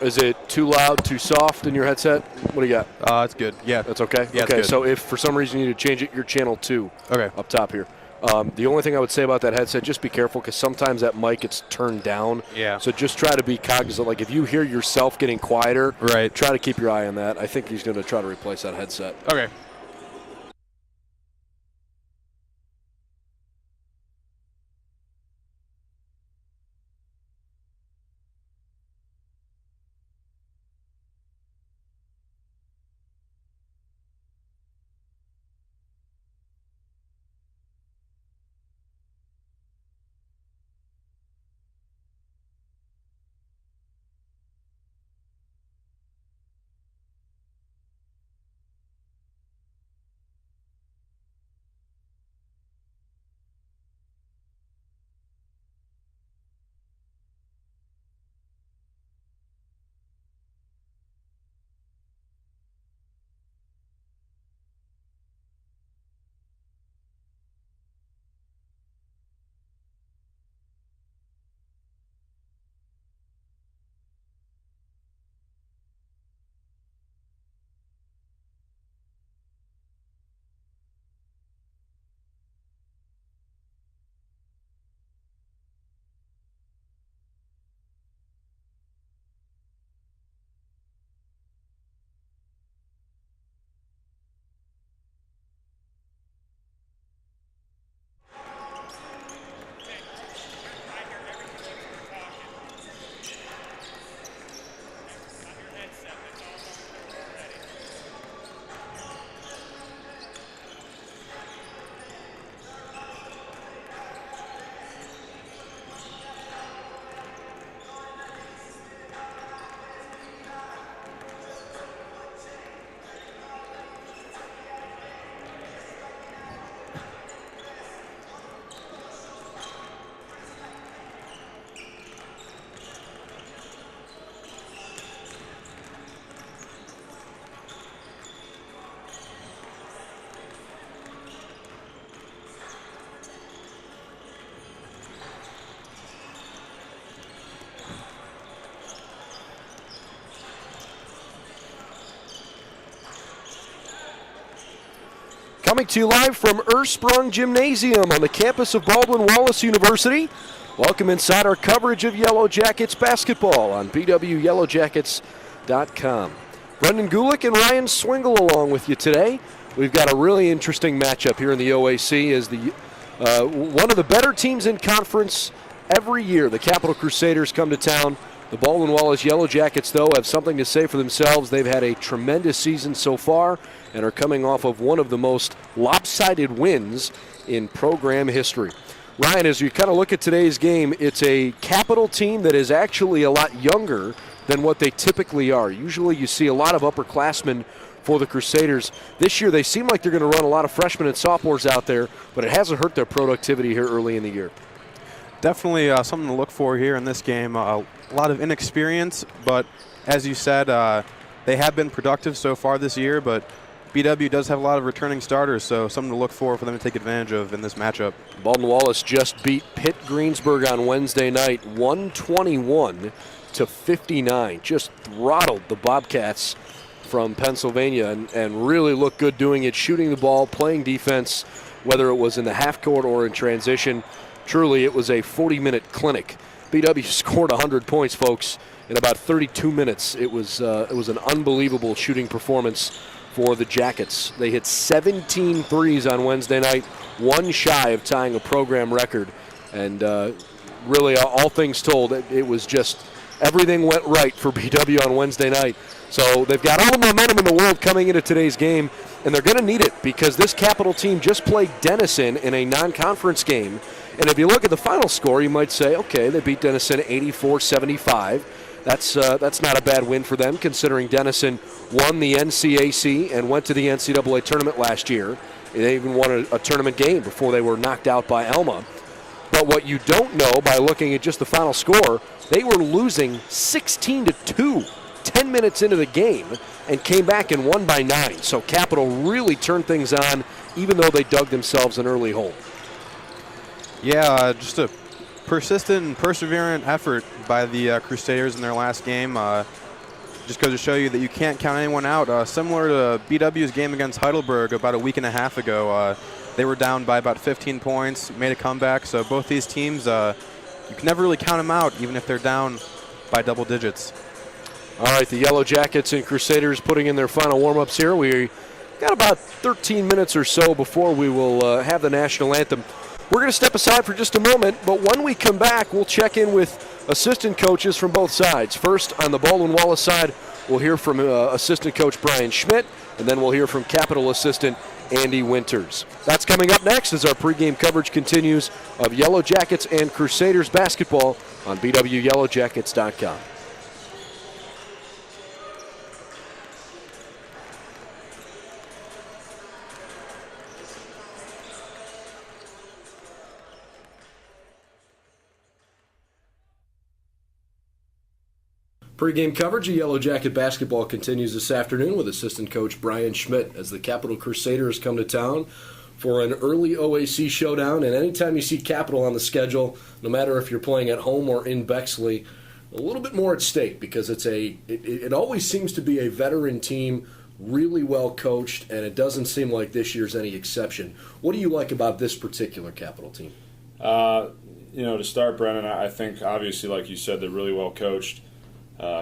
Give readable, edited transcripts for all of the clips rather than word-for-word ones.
Is it too loud, too soft in your headset? What do you got? It's good. Yeah. That's okay? Yeah, okay, it's good. so if for some reason you need to change it, you're channel 2 up top here. The only thing I would say about that headset, just be careful because sometimes that mic gets turned down. Yeah. So just try to be cognizant. Like if you hear yourself getting quieter, try to keep your eye on that. I think he's going to try to replace that headset. Okay. Coming to you live from Ursprung Gymnasium on the campus of Baldwin Wallace University. Welcome inside our coverage of Yellow Jackets basketball on bwyellowjackets.com. Brendan Gulick and Ryan Swingle along with you today. We've got a really interesting matchup here in the OAC as the one of the better teams in conference every year. The Capital Crusaders come to town. The Baldwin Wallace Yellow Jackets, though, have something to say for themselves. They've had a tremendous season so far and are coming off of one of the most lopsided wins in program history. Ryan, as you kind of look at today's game, it's a Capital team that is actually a lot younger than what they typically are. Usually you see a lot of upperclassmen for the Crusaders. This year they seem like they're going to run a lot of freshmen and sophomores out there, but it hasn't hurt their productivity here early in the year. Definitely something to look for here in this game. A lot of inexperience, but as you said, they have been productive so far this year, but BW does have a lot of returning starters, so something to look for them to take advantage of in this matchup. Baldwin Wallace just beat Pitt Greensburg on Wednesday night, 121-59. Just throttled the Bobcats from Pennsylvania and really looked good doing it, shooting the ball, playing defense, whether it was in the half court or in transition. Truly, it was a 40-minute clinic. BW scored 100 points, folks, in about 32 minutes. It was an unbelievable shooting performance for the Jackets. They hit 17 threes on Wednesday night, one shy of tying a program record. And really, all things told, it was just everything went right for BW on Wednesday night. So they've got all the momentum in the world coming into today's game, and they're going to need it because this Capital team just played Denison in a non-conference game. And if you look at the final score, you might say, okay, they beat Denison 84-75. That's not a bad win for them, considering Denison won the NCAC and went to the NCAA tournament last year. They even won a tournament game before they were knocked out by Elma. But what you don't know by looking at just the final score, they were losing 16-2 10 minutes into the game and came back and won by 9. So Capital really turned things on, even though they dug themselves an early hole. Yeah, just a persistent and perseverant effort by the Crusaders in their last game. just goes to show you that you can't count anyone out. Similar to BW's game against Heidelberg about a week and a half ago, they were down by about 15 points, made a comeback. So both these teams, you can never really count them out, even if they're down by double digits. All right, the Yellow Jackets and Crusaders putting in their final warm-ups here. We got about 13 minutes or so before we will have the national anthem. We're going to step aside for just a moment, but when we come back, we'll check in with assistant coaches from both sides. First, on the Baldwin Wallace side, we'll hear from assistant coach Brian Schmidt, and then we'll hear from Capital assistant Andy Winters. That's coming up next as our pregame coverage continues of Yellow Jackets and Crusaders basketball on BWYellowJackets.com. Pre-game coverage of Yellow Jacket basketball continues this afternoon with assistant coach Brian Schmidt as the Capital Crusaders come to town for an early OAC showdown. And anytime you see Capital on the schedule, no matter if you're playing at home or in Bexley, a little bit more at stake because it always seems to be a veteran team, really well coached, and it doesn't seem like this year's any exception. What do you like about this particular Capital team? To start, Brennan, I think obviously, like you said, they're really well coached.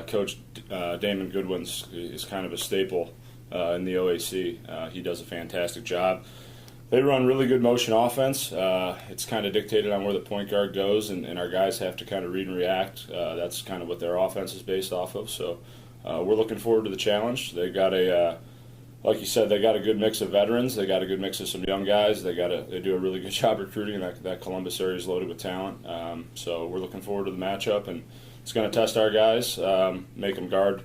Coach Damon Goodwin is kind of a staple in the OAC. He does a fantastic job. They run really good motion offense. It's kind of dictated on where the point guard goes, and our guys have to kind of read and react. That's kind of what their offense is based off of. So we're looking forward to the challenge. They got like you said, they got a good mix of veterans. They got a good mix of some young guys. They do a really good job recruiting. That Columbus area is loaded with talent. So we're looking forward to the matchup, and it's going to test our guys, make them guard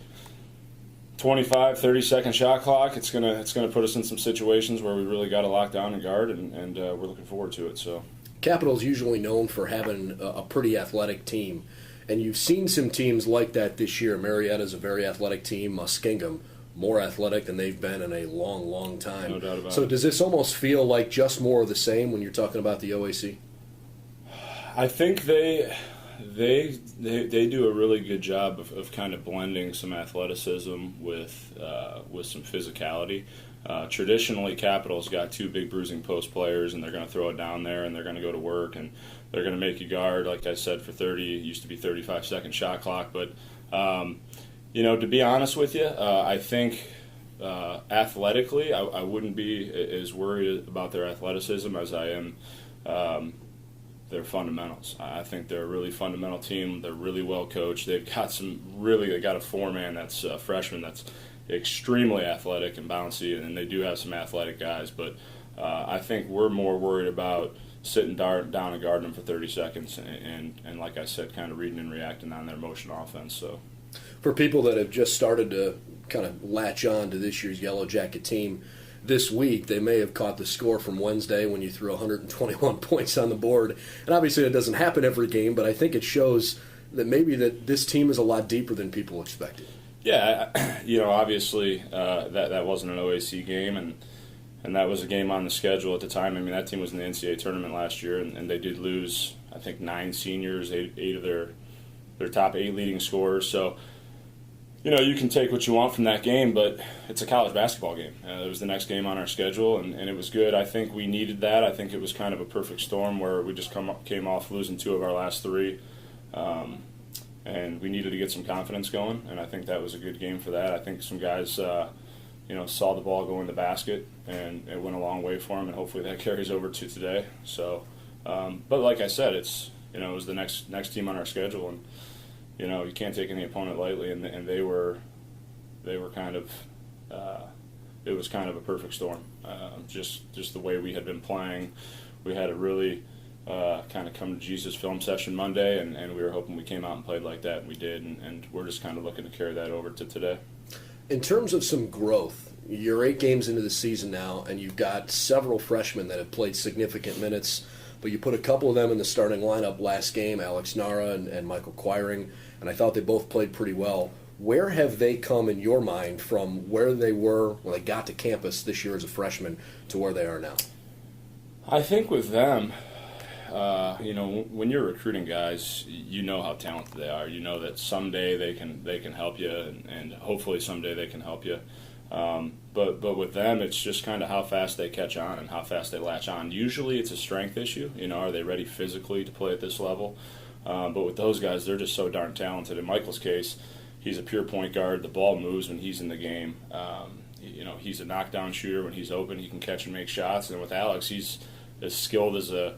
25, 30-second shot clock. It's going to put us in some situations where we really got to lock down and guard, and we're looking forward to it. So, Capital's usually known for having a pretty athletic team, and you've seen some teams like that this year. Marietta's a very athletic team. Muskingum, more athletic than they've been in a long, long time. No doubt about it. So does this almost feel like just more of the same when you're talking about the OAC? I think they do a really good job of kind of blending some athleticism with some physicality. Traditionally, Capital's got two big bruising post players, and they're going to throw it down there, and they're going to go to work, and they're going to make you guard, like I said, for 30. It used to be 35-second shot clock. But, to be honest with you, I think athletically, I wouldn't be as worried about their athleticism as I am their fundamentals. I think they're a really fundamental team. They're really well coached. They got a four-man that's a freshman that's extremely athletic and bouncy, and they do have some athletic guys. But I think we're more worried about sitting down and guarding them for 30 seconds and like I said, kind of reading and reacting on their motion offense. So, for people that have just started to kind of latch on to this year's Yellow Jacket team, this week, they may have caught the score from Wednesday when you threw 121 points on the board. And obviously it doesn't happen every game, but I think it shows that maybe that this team is a lot deeper than people expected. Yeah, obviously that wasn't an OAC game, and that was a game on the schedule at the time. I mean, that team was in the NCAA tournament last year, and they did lose, I think, 9 seniors, eight of their top 8 leading scorers. So, you can take what you want from that game, but it's a college basketball game. It was the next game on our schedule, and it was good. I think we needed that. I think it was kind of a perfect storm where we just came off losing 2 of our last 3, and we needed to get some confidence going, and I think that was a good game for that. I think some guys, saw the ball go in the basket, and it went a long way for them, and hopefully that carries over to today. So, but like I said, it was the next team on our schedule, and you can't take any opponent lightly, and they were kind of it was kind of a perfect storm. Just the way we had been playing, we had a really kind of come to Jesus film session Monday, and we were hoping we came out and played like that, and we did, and we're just kind of looking to carry that over to today. In terms of some growth, you're 8 games into the season now, and you've got several freshmen that have played significant minutes, but you put a couple of them in the starting lineup last game, Alex Nara and Michael Quiring, and I thought they both played pretty well. Where have they come in your mind from where they were when they got to campus this year as a freshman to where they are now? I think with them, when you're recruiting guys, you know how talented they are. You know that someday they can help you, and hopefully someday they can help you. But with them, it's just kind of how fast they catch on and how fast they latch on. Usually it's a strength issue. Are they ready physically to play at this level? But with those guys, they're just so darn talented. In Michael's case, he's a pure point guard. The ball moves when he's in the game. He's a knockdown shooter. When he's open, he can catch and make shots. And with Alex, he's as skilled as a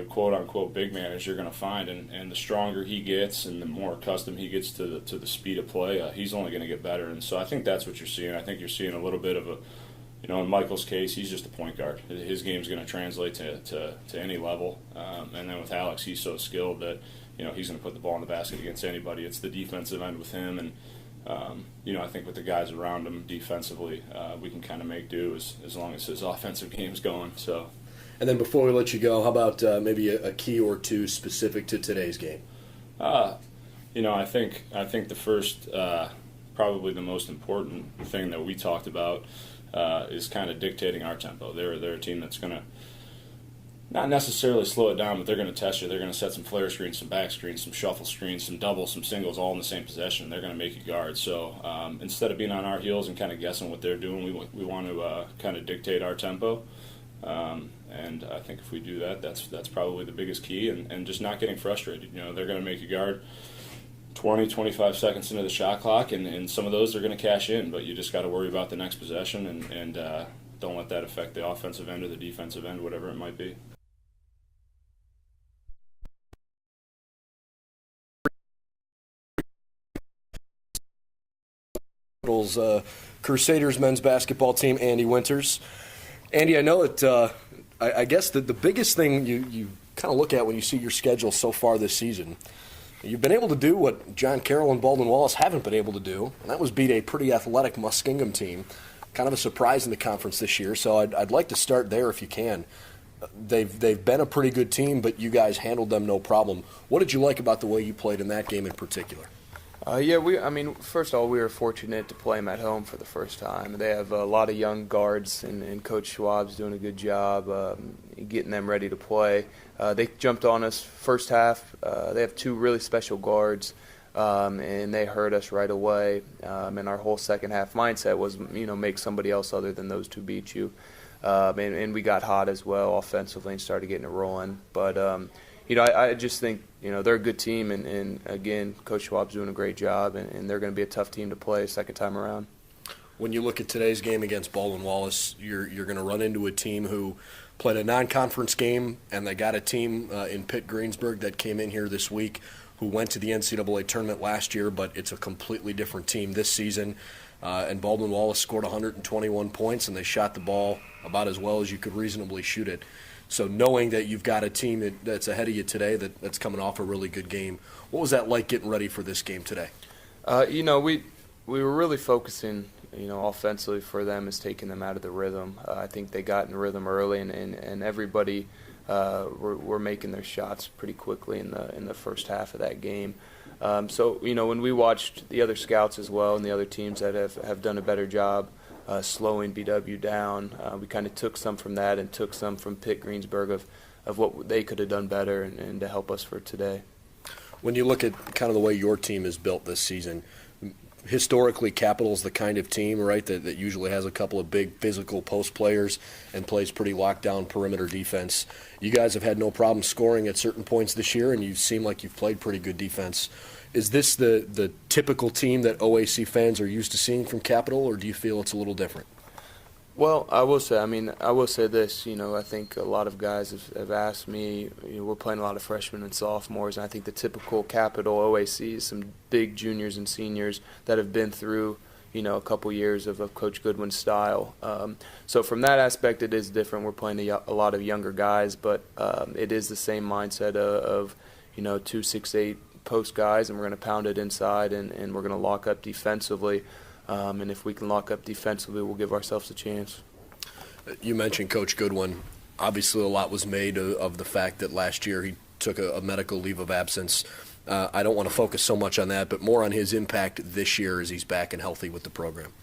quote-unquote big man as you're going to find. And the stronger he gets and the more accustomed he gets to the speed of play, he's only going to get better. And so I think that's what you're seeing. I think you're seeing a little bit of in Michael's case, he's just a point guard. His game's going to translate to any level. And then with Alex, he's so skilled that, he's going to put the ball in the basket against anybody. It's the defensive end with him. And, I think with the guys around him defensively, we can kind of make do as long as his offensive game's going. So. And then before we let you go, how about maybe a key or two specific to today's game? I think the first, probably the most important thing that we talked about is kind of dictating our tempo. They're a team that's going to not necessarily slow it down, but they're going to test you. They're going to set some flare screens, some back screens, some shuffle screens, some doubles, some singles, all in the same possession. They're going to make you guard. So instead of being on our heels and kind of guessing what they're doing, we want to kind of dictate our tempo. And I think if we do that, that's probably the biggest key, and just not getting frustrated. They're going to make you guard 20, 25 seconds into the shot clock, and some of those they're going to cash in, but you just got to worry about the next possession and don't let that affect the offensive end or the defensive end, whatever it might be. Crusaders men's basketball team, Andy Winters. Andy, I know that I guess the biggest thing you kind of look at when you see your schedule so far this season, you've been able to do what John Carroll and Baldwin Wallace haven't been able to do, and that was beat a pretty athletic Muskingum team. Kind of a surprise in the conference this year, so I'd like to start there if you can. They've been a pretty good team, but you guys handled them no problem. What did you like about the way you played in that game in particular? First of all, we were fortunate to play them at home for the first time. They have a lot of young guards, and Coach Schwab's doing a good job getting them ready to play. They jumped on us first half. They have two really special guards, and they hurt us right away. And our whole second half mindset was, make somebody else other than those two beat you. And we got hot as well offensively and started getting it rolling. But I just think, they're a good team, and again, Coach Schwab's doing a great job, and they're going to be a tough team to play second time around. When you look at today's game against Baldwin Wallace, you're going to run into a team who played a non-conference game, and they got a team in Pitt Greensburg that came in here this week who went to the NCAA tournament last year, but it's a completely different team this season. And Baldwin Wallace scored 121 points, and they shot the ball about as well as you could reasonably shoot it. So knowing that you've got a team that's ahead of you today that's coming off a really good game, what was that like getting ready for this game today? We were really focusing, offensively for them is taking them out of the rhythm. I think they got in rhythm early, and everybody were making their shots pretty quickly in the first half of that game. When we watched the other scouts as well and the other teams that have done a better job slowing BW down, we kind of took some from that and took some from Pitt Greensburg of what they could have done better and to help us for today. When you look at kind of the way your team is built this season, historically Capital's the kind of team, right, that usually has a couple of big physical post players and plays pretty locked down perimeter defense. You guys have had no problem scoring at certain points this year, and you seem like you've played pretty good defense. Is this the typical team that OAC fans are used to seeing from Capital, or do you feel it's a little different? Well, I will say this, I think a lot of guys have asked me, we're playing a lot of freshmen and sophomores, and I think the typical Capital OAC is some big juniors and seniors that have been through, a couple years of Coach Goodwin's style. So from that aspect, it is different. We're playing a lot of younger guys, but it is the same mindset of 2-6-8 post guys, and we're going to pound it inside, and we're going to lock up defensively. And if we can lock up defensively, we'll give ourselves a chance. You mentioned Coach Goodwin. Obviously, a lot was made of the fact that last year he took a medical leave of absence. I don't want to focus so much on that, but more on his impact this year as he's back and healthy with the program.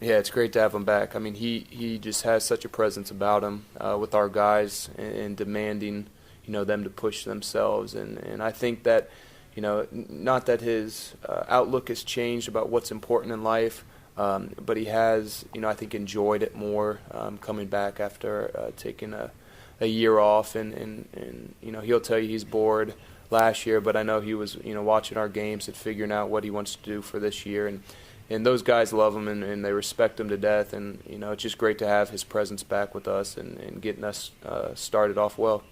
Yeah, it's great to have him back. I mean, he just has such a presence about him with our guys and demanding, them to push themselves. And I think that, not that his outlook has changed about what's important in life, but he has, I think, enjoyed it more coming back after taking a year off. And he'll tell you he's bored last year, but I know he was, watching our games and figuring out what he wants to do for this year. And those guys love him and they respect him to death. And, it's just great to have his presence back with us and getting us started off well.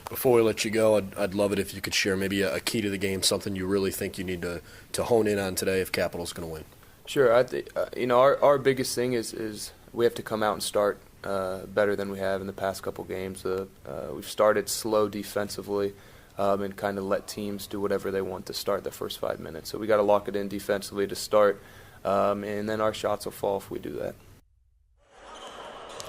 Before we let you go, I'd love it if you could share maybe a key to the game, something you really think you need to hone in on today if Capital's going to win. Sure. I think, our biggest thing is we have to come out and start better than we have in the past couple games. We've started slow defensively and kind of let teams do whatever they want to start the first 5 minutes. So we got to lock it in defensively to start, and then our shots will fall if we do that.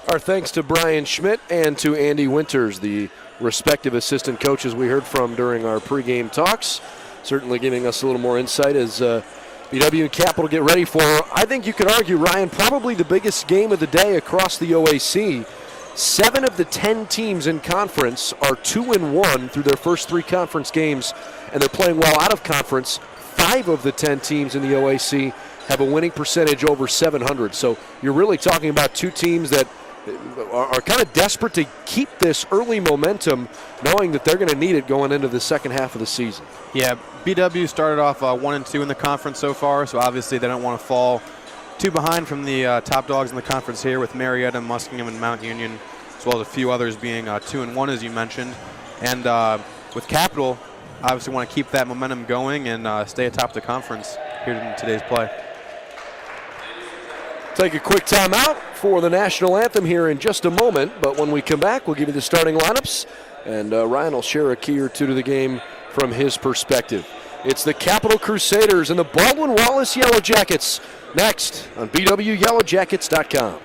Our thanks to Brian Schmidt and to Andy Winters, the respective assistant coaches we heard from during our pregame talks, certainly giving us a little more insight as BW and Capital get ready for, I think you could argue, Ryan, probably the biggest game of the day across the OAC. 7 of the 10 teams in conference are 2-1 through their first 3 conference games, and they're playing well out of conference. 5 of the 10 teams in the OAC have a winning percentage over 700. So you're really talking about 2 teams that are kind of desperate to keep this early momentum, knowing that they're going to need it going into the second half of the season. Yeah, BW started off 1-2 in the conference so far, so obviously they don't want to fall too behind from the top dogs in the conference here with Marietta, Muskingum, and Mount Union, as well as a few others being 2-1, as you mentioned. And with Capital, obviously want to keep that momentum going and stay atop the conference here in today's play. Take a quick timeout for the national anthem here in just a moment, but when we come back, we'll give you the starting lineups, and Ryan will share a key or two to the game from his perspective. It's the Capital Crusaders and the Baldwin Wallace Yellow Jackets next on BWYellowJackets.com.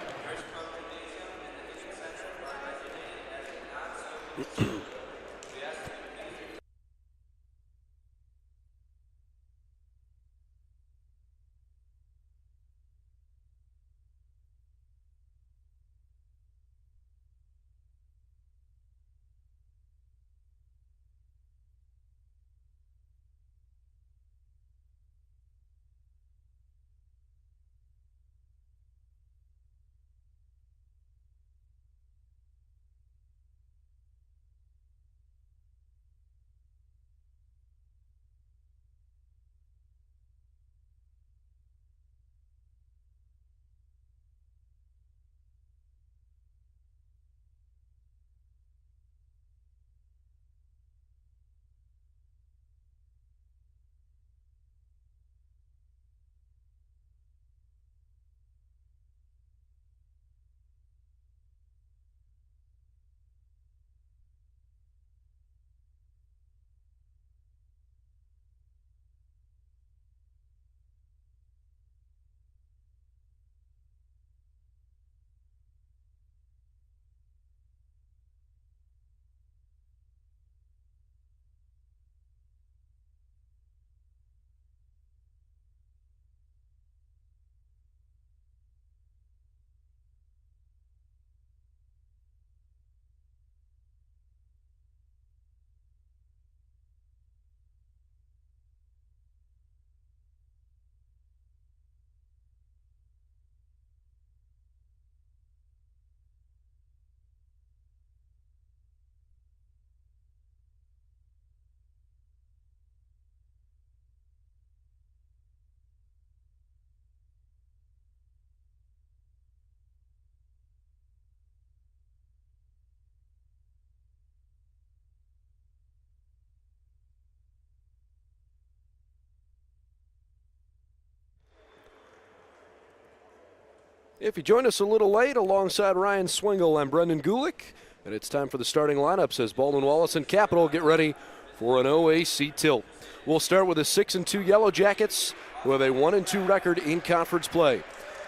If you joined us a little late, alongside Ryan Swingle, I'm Brendan Gulick, and it's time for the starting lineups as Baldwin Wallace and Capital get ready for an OAC tilt. We'll start with the 6-2 Yellow Jackets, who have a 1-2 record in conference play.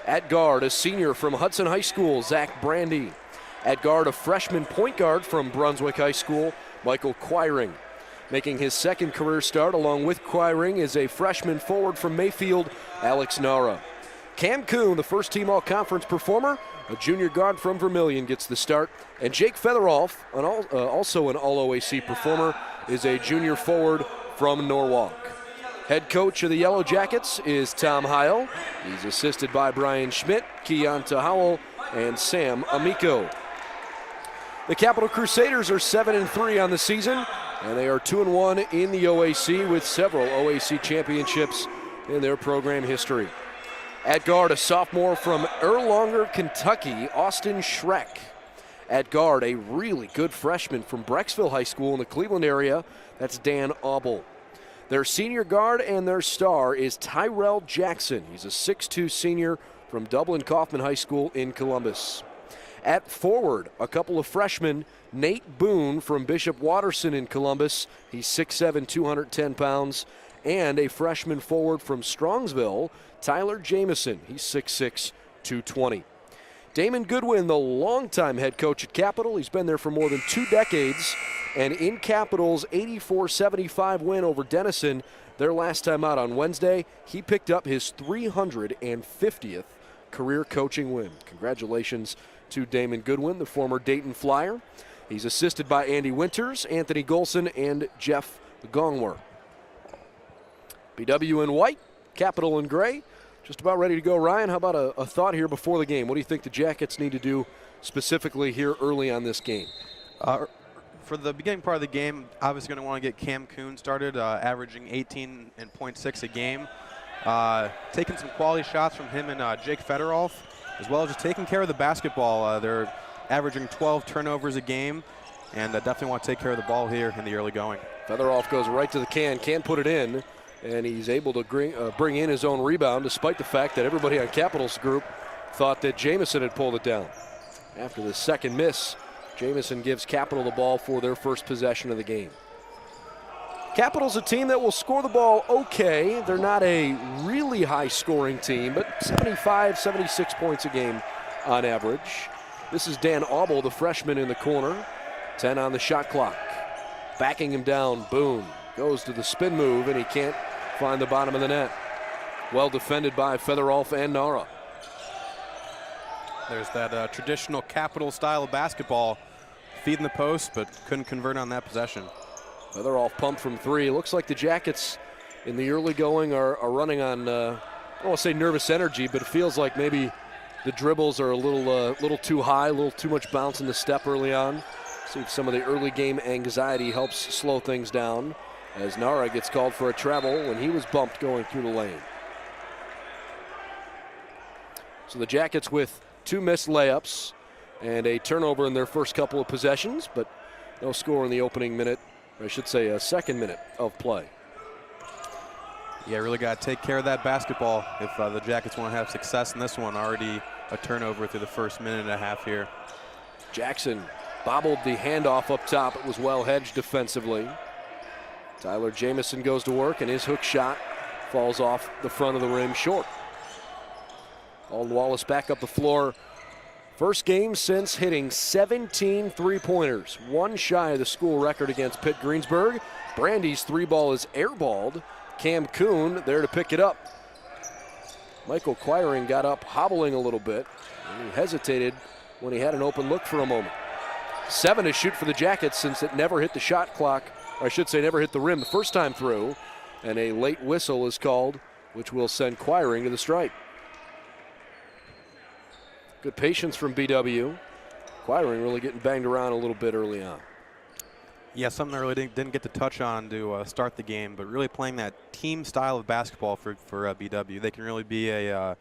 At guard, a senior from Hudson High School, Zach Brandy. At guard, a freshman point guard from Brunswick High School, Michael Quiring. Making his second career start along with Quiring is a freshman forward from Mayfield, Alex Nara. Cam Kuhn, the first-team all-conference performer, a junior guard from Vermillion, gets the start. And Jake Featherolf, also an All-OAC performer, is a junior forward from Norwalk. Head coach of the Yellow Jackets is Tom Heil. He's assisted by Brian Schmidt, Keonta Howell, and Sam Amico. The Capital Crusaders are 7-3 on the season, and they are 2-1 in the OAC with several OAC championships in their program history. At guard, a sophomore from Erlanger, Kentucky, Austin Schreck. At guard, a really good freshman from Brecksville High School in the Cleveland area, that's Dan Auble. Their senior guard and their star is Tyrell Jackson. He's a 6'2 senior from Dublin Kaufman High School in Columbus. At forward, a couple of freshmen, Nate Boone from Bishop Watterson in Columbus. He's 6'7", 210 pounds. And a freshman forward from Strongsville, Tyler Jamison. He's 6'6", 220. Damon Goodwin, the longtime head coach at Capital. He's been there for more than 2 decades. And in Capital's 84-75 win over Denison, their last time out on Wednesday, he picked up his 350th career coaching win. Congratulations to Damon Goodwin, the former Dayton Flyer. He's assisted by Andy Winters, Anthony Golson, and Jeff Gongwer. BW in white, Capital in gray. Just about ready to go. Ryan, how about a thought here before the game? What do you think the Jackets need to do specifically here early on this game? For the beginning part of the game, obviously going to want to get Cam Kuhn started, averaging 18.6 a game. Taking some quality shots from him and Jake Fedorov, as well as just taking care of the basketball. They're averaging 12 turnovers a game, and definitely want to take care of the ball here in the early going. Fedorov goes right to the can put it in, and he's able to bring in his own rebound, despite the fact that everybody on Capital's group thought that Jamison had pulled it down. After the second miss, Jamison gives Capital the ball for their first possession of the game. Capital's a team that will score the ball okay. They're not a really high-scoring team, but 75, 76 points a game on average. This is Dan Auble, the freshman in the corner. 10 on the shot clock. Backing him down, Boone goes to the spin move, and he can't find the bottom of the net. Well defended by Featherolf and Nara. There's that traditional Capital style of basketball. Feeding the post, but couldn't convert on that possession. Featherolf pumped from 3. It looks like the Jackets in the early going are running on, I don't want to say nervous energy, but it feels like maybe the dribbles are a little too high, a little too much bounce in the step early on. See if some of the early game anxiety helps slow things down as Nara gets called for a travel when he was bumped going through the lane. So the Jackets with 2 missed layups and a turnover in their first couple of possessions, but no score in the opening minute, or I should say a second minute of play. Yeah, really got to take care of that basketball if the Jackets want to have success in this one. Already a turnover through the first minute and a half here. Jackson bobbled the handoff up top. It was well hedged defensively. Tyler Jamison goes to work, and his hook shot falls off the front of the rim short. Baldwin Wallace back up the floor. First game since hitting 17 three-pointers, one shy of the school record against Pitt Greensburg. Brandy's 3-ball is airballed. Cam Kuhn there to pick it up. Michael Quiring got up hobbling a little bit, and he hesitated when he had an open look for a moment. 7 to shoot for the Jackets since it never hit the shot clock, or I should say never hit the rim the first time through, and a late whistle is called, which will send Quiring to the stripe. Good patience from BW. Quiring really getting banged around a little bit early on. Yeah, something I really didn't get to touch on to start the game, but really playing that team style of basketball for BW. They can really be a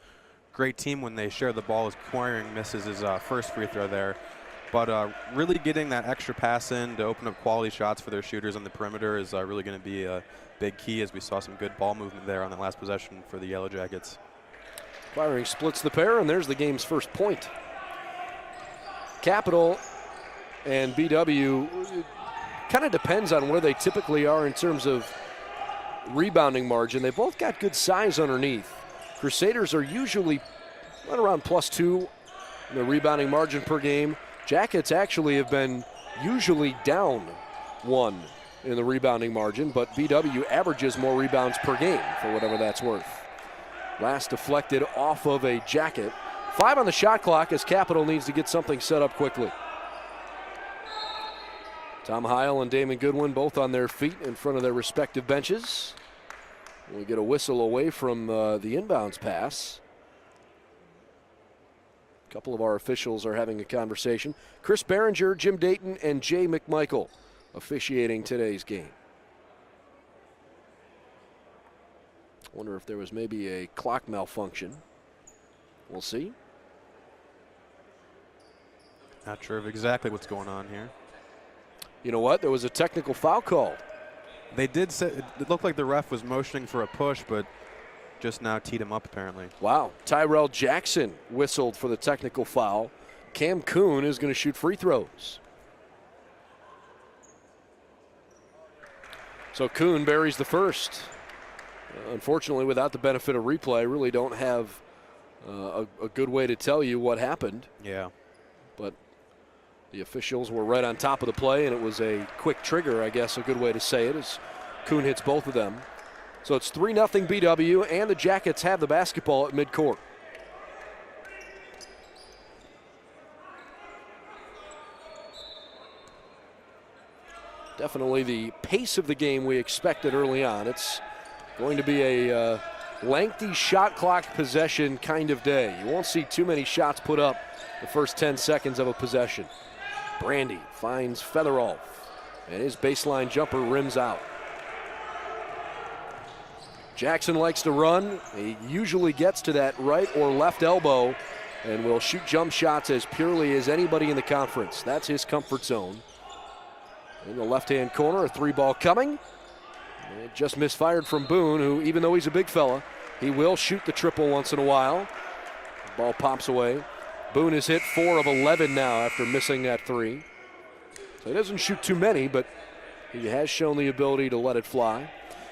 great team when they share the ball, as Quiring misses his first free throw there. But really getting that extra pass in to open up quality shots for their shooters on the perimeter is really going to be a big key, as we saw some good ball movement there on that last possession for the Yellow Jackets. Quiring splits the pair, and there's the game's first point. Capital and BW kind of depends on where they typically are in terms of rebounding margin. They both got good size underneath. Crusaders are usually right around +2 in the rebounding margin per game. Jackets actually have been usually down 1 in the rebounding margin, but BW averages more rebounds per game, for whatever that's worth. Last deflected off of a jacket. 5 on the shot clock as Capital needs to get something set up quickly. Tom Heil and Damon Goodwin both on their feet in front of their respective benches. We get a whistle away from the inbounds pass. A couple of our officials are having a conversation. Chris Behringer, Jim Dayton, and Jay McMichael officiating today's game. Wonder if there was maybe a clock malfunction. We'll see. Not sure of exactly what's going on here. You know what? There was a technical foul called. They did say it looked like the ref was motioning for a push, but just now teed him up apparently. Wow. Tyrell Jackson whistled for the technical foul. Cam Kuhn is going to shoot free throws. So Kuhn buries the first. Unfortunately, without the benefit of replay, I really don't have a good way to tell you what happened. Yeah. But the officials were right on top of the play, and it was a quick trigger, I guess, a good way to say it, as Kuhn hits both of them. So it's 3-0 BW, and the Jackets have the basketball at midcourt. Definitely the pace of the game we expected early on. It's going to be a lengthy shot clock possession kind of day. You won't see too many shots put up the first 10 seconds of a possession. Brandy finds Featherolf, and his baseline jumper rims out. Jackson likes to run. He usually gets to that right or left elbow and will shoot jump shots as purely as anybody in the conference. That's his comfort zone. In the left-hand corner, a 3-ball coming. It just misfired from Boone, who, even though he's a big fella, he will shoot the triple once in a while. The ball pops away. Boone has hit 4 of 11 now after missing that 3. So he doesn't shoot too many, but he has shown the ability to let it fly.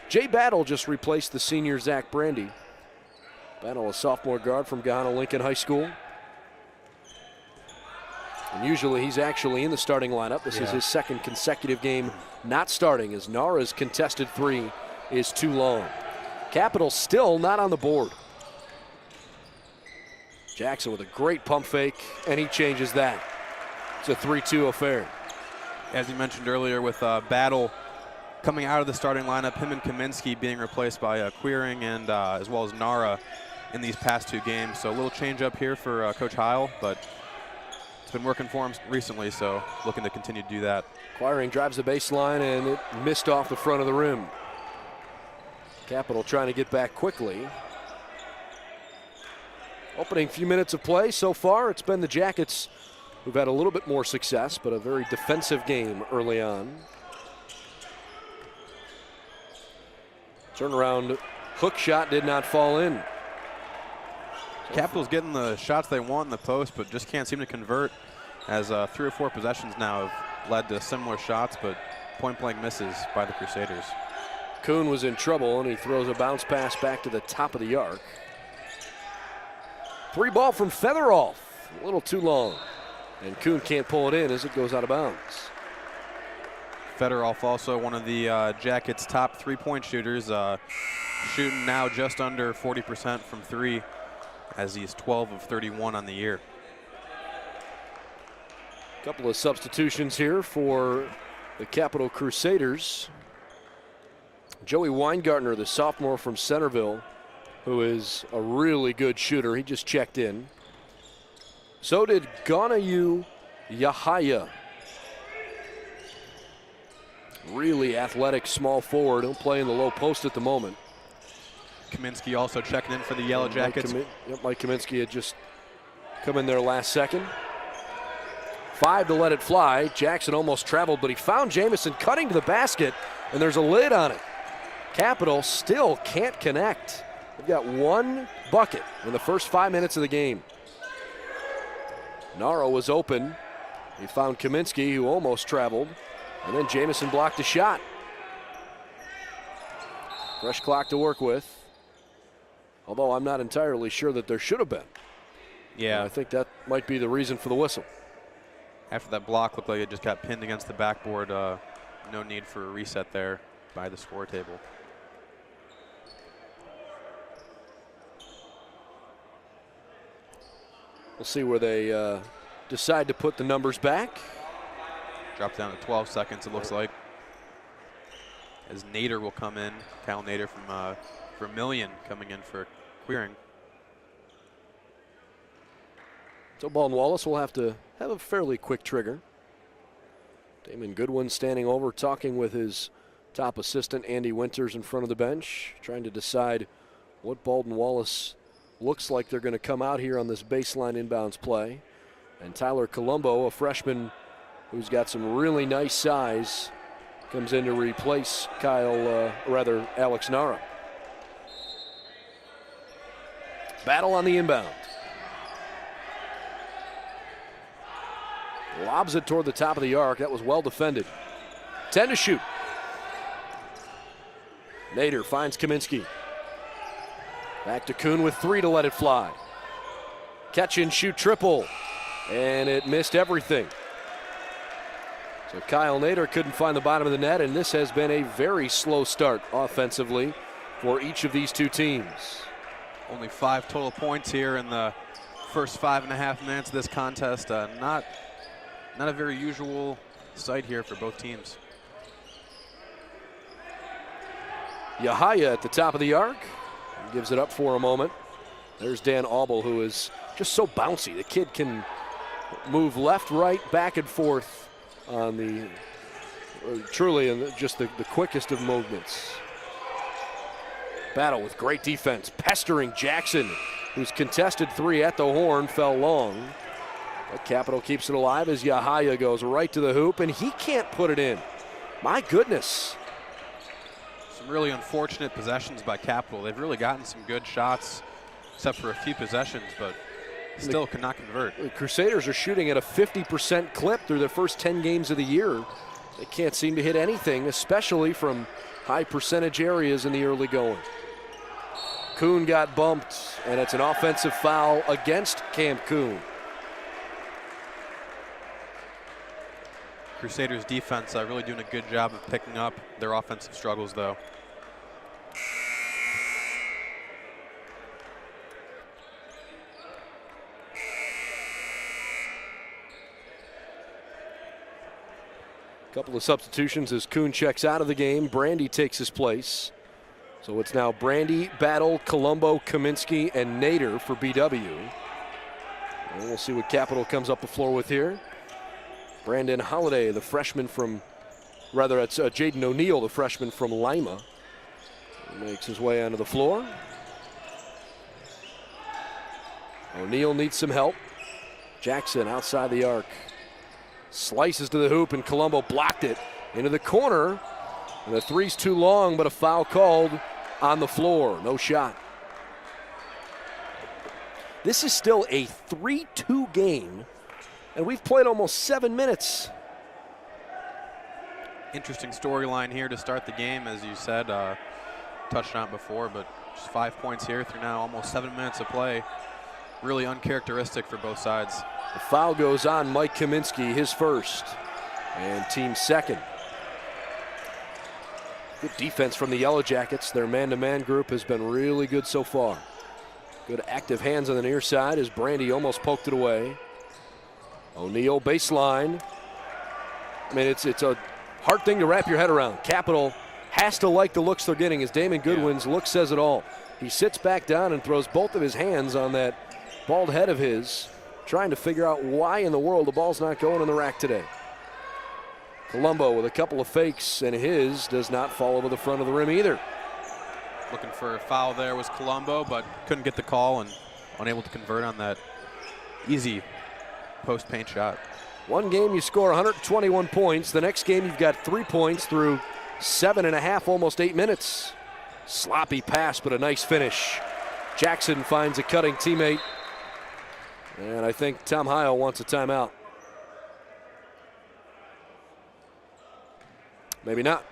Jay Battle just replaced the senior Zach Brandy. Battle, a sophomore guard from Gahanna Lincoln High School. And usually he's actually in the starting lineup. This is his second consecutive game not starting, as Nara's contested 3 is too long. Capital still not on the board. Jackson with a great pump fake, and he changes that. It's a 3-2 affair. As you mentioned earlier, with Battle coming out of the starting lineup, him and Kaminsky being replaced by Queering and as well as Nara in these past 2 games. So a little change up here for Coach Heil, but it's been working for him recently, so looking to continue to do that. Queering drives the baseline, and it missed off the front of the rim. Capital trying to get back quickly. Opening few minutes of play so far, it's been the Jackets who've had a little bit more success, but a very defensive game early on. Turnaround hook shot did not fall in. Capital's getting the shots they want in the post, but just can't seem to convert, as 3 or 4 possessions now have led to similar shots, but point-blank misses by the Crusaders. Kuhn was in trouble, and he throws a bounce pass back to the top of the arc. 3-ball from Featherolf, a little too long, and Kuhn can't pull it in as it goes out of bounds. Featherolf also one of the Jackets' top 3-point shooters, shooting now just under 40% from 3, as he's 12 of 31 on the year. A couple of substitutions here for the Capital Crusaders. Joey Weingartner, the sophomore from Centerville, who is a really good shooter. He just checked in. So did Ganayu Yahaya. Really athletic small forward. He'll play in the low post at the moment. Kaminsky also checking in for the Yellow Jackets. Mike Kaminsky had just come in there last second. 5 to let it fly. Jackson almost traveled, but he found Jamison cutting to the basket, and there's a lid on it. Capital still can't connect. They've got 1 bucket in the first 5 minutes of the game. Naro was open. He found Kaminsky, who almost traveled, and then Jamison blocked a shot. Fresh clock to work with, although I'm not entirely sure that there should have been. Yeah. And I think that might be the reason for the whistle. After that block looked like it just got pinned against the backboard. No need for a reset there by the score table. We'll see where they decide to put the numbers back. Dropped down to 12 seconds, it looks like. As Nader will come in. Kyle Nader from Vermillion coming in for Queering. So Baldwin Wallace will have to have a fairly quick trigger. Damon Goodwin standing over, talking with his top assistant, Andy Winters, in front of the bench, trying to decide what Baldwin Wallace looks like they're going to come out here on this baseline inbounds play. And Tyler Colombo, a freshman who's got some really nice size, comes in to replace Alex Nara. Battle on the inbound. Lobs it toward the top of the arc. That was well defended. 10 to shoot. Nader finds Kaminsky. Back to Kuhn with 3 to let it fly. Catch and shoot triple. And it missed everything. So Kyle Nader couldn't find the bottom of the net, and this has been a very slow start offensively for each of these two teams. Only 5 total points here in the first 5.5 minutes of this contest. Not a very usual sight here for both teams. Yahaya at the top of the arc. He gives it up for a moment. There's Dan Aubel, who is just so bouncy. The kid can move left, right, back and forth on the truly just the quickest of movements. Battle with great defense, pestering Jackson, whose contested 3 at the horn fell long. But Capital keeps it alive as Yahaya goes right to the hoop, and he can't put it in. My goodness. Some really unfortunate possessions by Capital. They've really gotten some good shots, except for a few possessions, but still cannot convert. The Crusaders are shooting at a 50% clip through their first 10 games of the year. They can't seem to hit anything, especially from high percentage areas in the early going. Kuhn got bumped, and it's an offensive foul against Cam Kuhn. Crusaders defense really doing a good job of picking up their offensive struggles, though. Couple of substitutions as Kuhn checks out of the game. Brandy takes his place. So it's now Brandy, Battle, Colombo, Kaminsky, and Nader for BW. And we'll see what Capital comes up the floor with here. Brandon Holiday, the freshman from, it's Jaden O'Neal, the freshman from Lima. He makes his way onto the floor. O'Neal needs some help. Jackson outside the arc. Slices to the hoop, and Colombo blocked it into the corner. And the three's too long, but a foul called on the floor. No shot. This is still a 3-2 game. And we've played almost 7 minutes. Interesting storyline here to start the game, as you said. Touched on it before, but just 5 points here through now almost 7 minutes of play. Really uncharacteristic for both sides. The foul goes on Mike Kaminsky, his first, and team second. Good defense from the Yellow Jackets. Their man-to-man group has been really good so far. Good active hands on the near side as Brandy almost poked it away. O'Neal baseline. I mean, it's a hard thing to wrap your head around. Capital has to like the looks they're getting, as Damon Goodwin's look says it all. He sits back down and throws both of his hands on that bald head of his, trying to figure out why in the world the ball's not going in the rack today. Colombo with a couple of fakes, and his does not fall over the front of the rim either. Looking for a foul there was Colombo, but couldn't get the call and unable to convert on that easy post-paint shot. One game you score 121 points. The next game you've got 3 points through 7.5, almost 8 minutes. Sloppy pass, but a nice finish. Jackson finds a cutting teammate. And I think Tom Heil wants a timeout. Maybe not.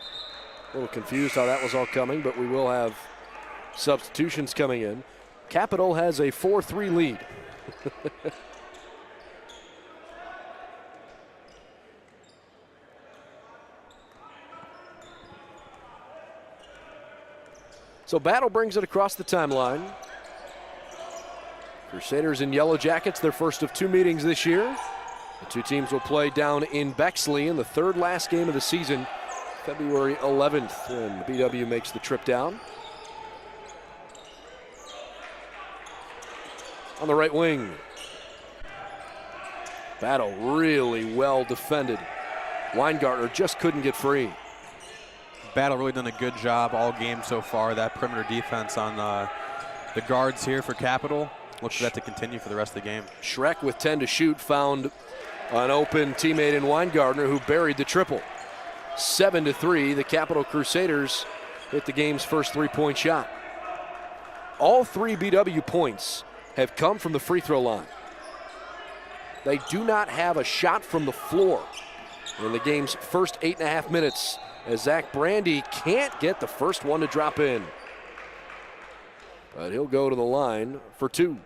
A little confused how that was all coming, but we will have substitutions coming in. Capital has a 4-3 lead. So Battle brings it across the timeline. Crusaders and Yellow Jackets, their first of 2 meetings this year. The two teams will play down in Bexley in the third last game of the season, February 11th, when the BW makes the trip down. On the right wing, battle really well defended. Weingartner just couldn't get free. Battle really done a good job all game so far. That perimeter defense on the guards here for Capital. Look for that to continue for the rest of the game. Schreck with 10 to shoot found an open teammate in Weingartner who buried the triple. 7-3, the Capital Crusaders hit the game's first three-point shot. All 3 BW points have come from the free throw line. They do not have a shot from the floor in the game's first 8.5 minutes, as Zach Brandy can't get the first one to drop in. But he'll go to the line for 2.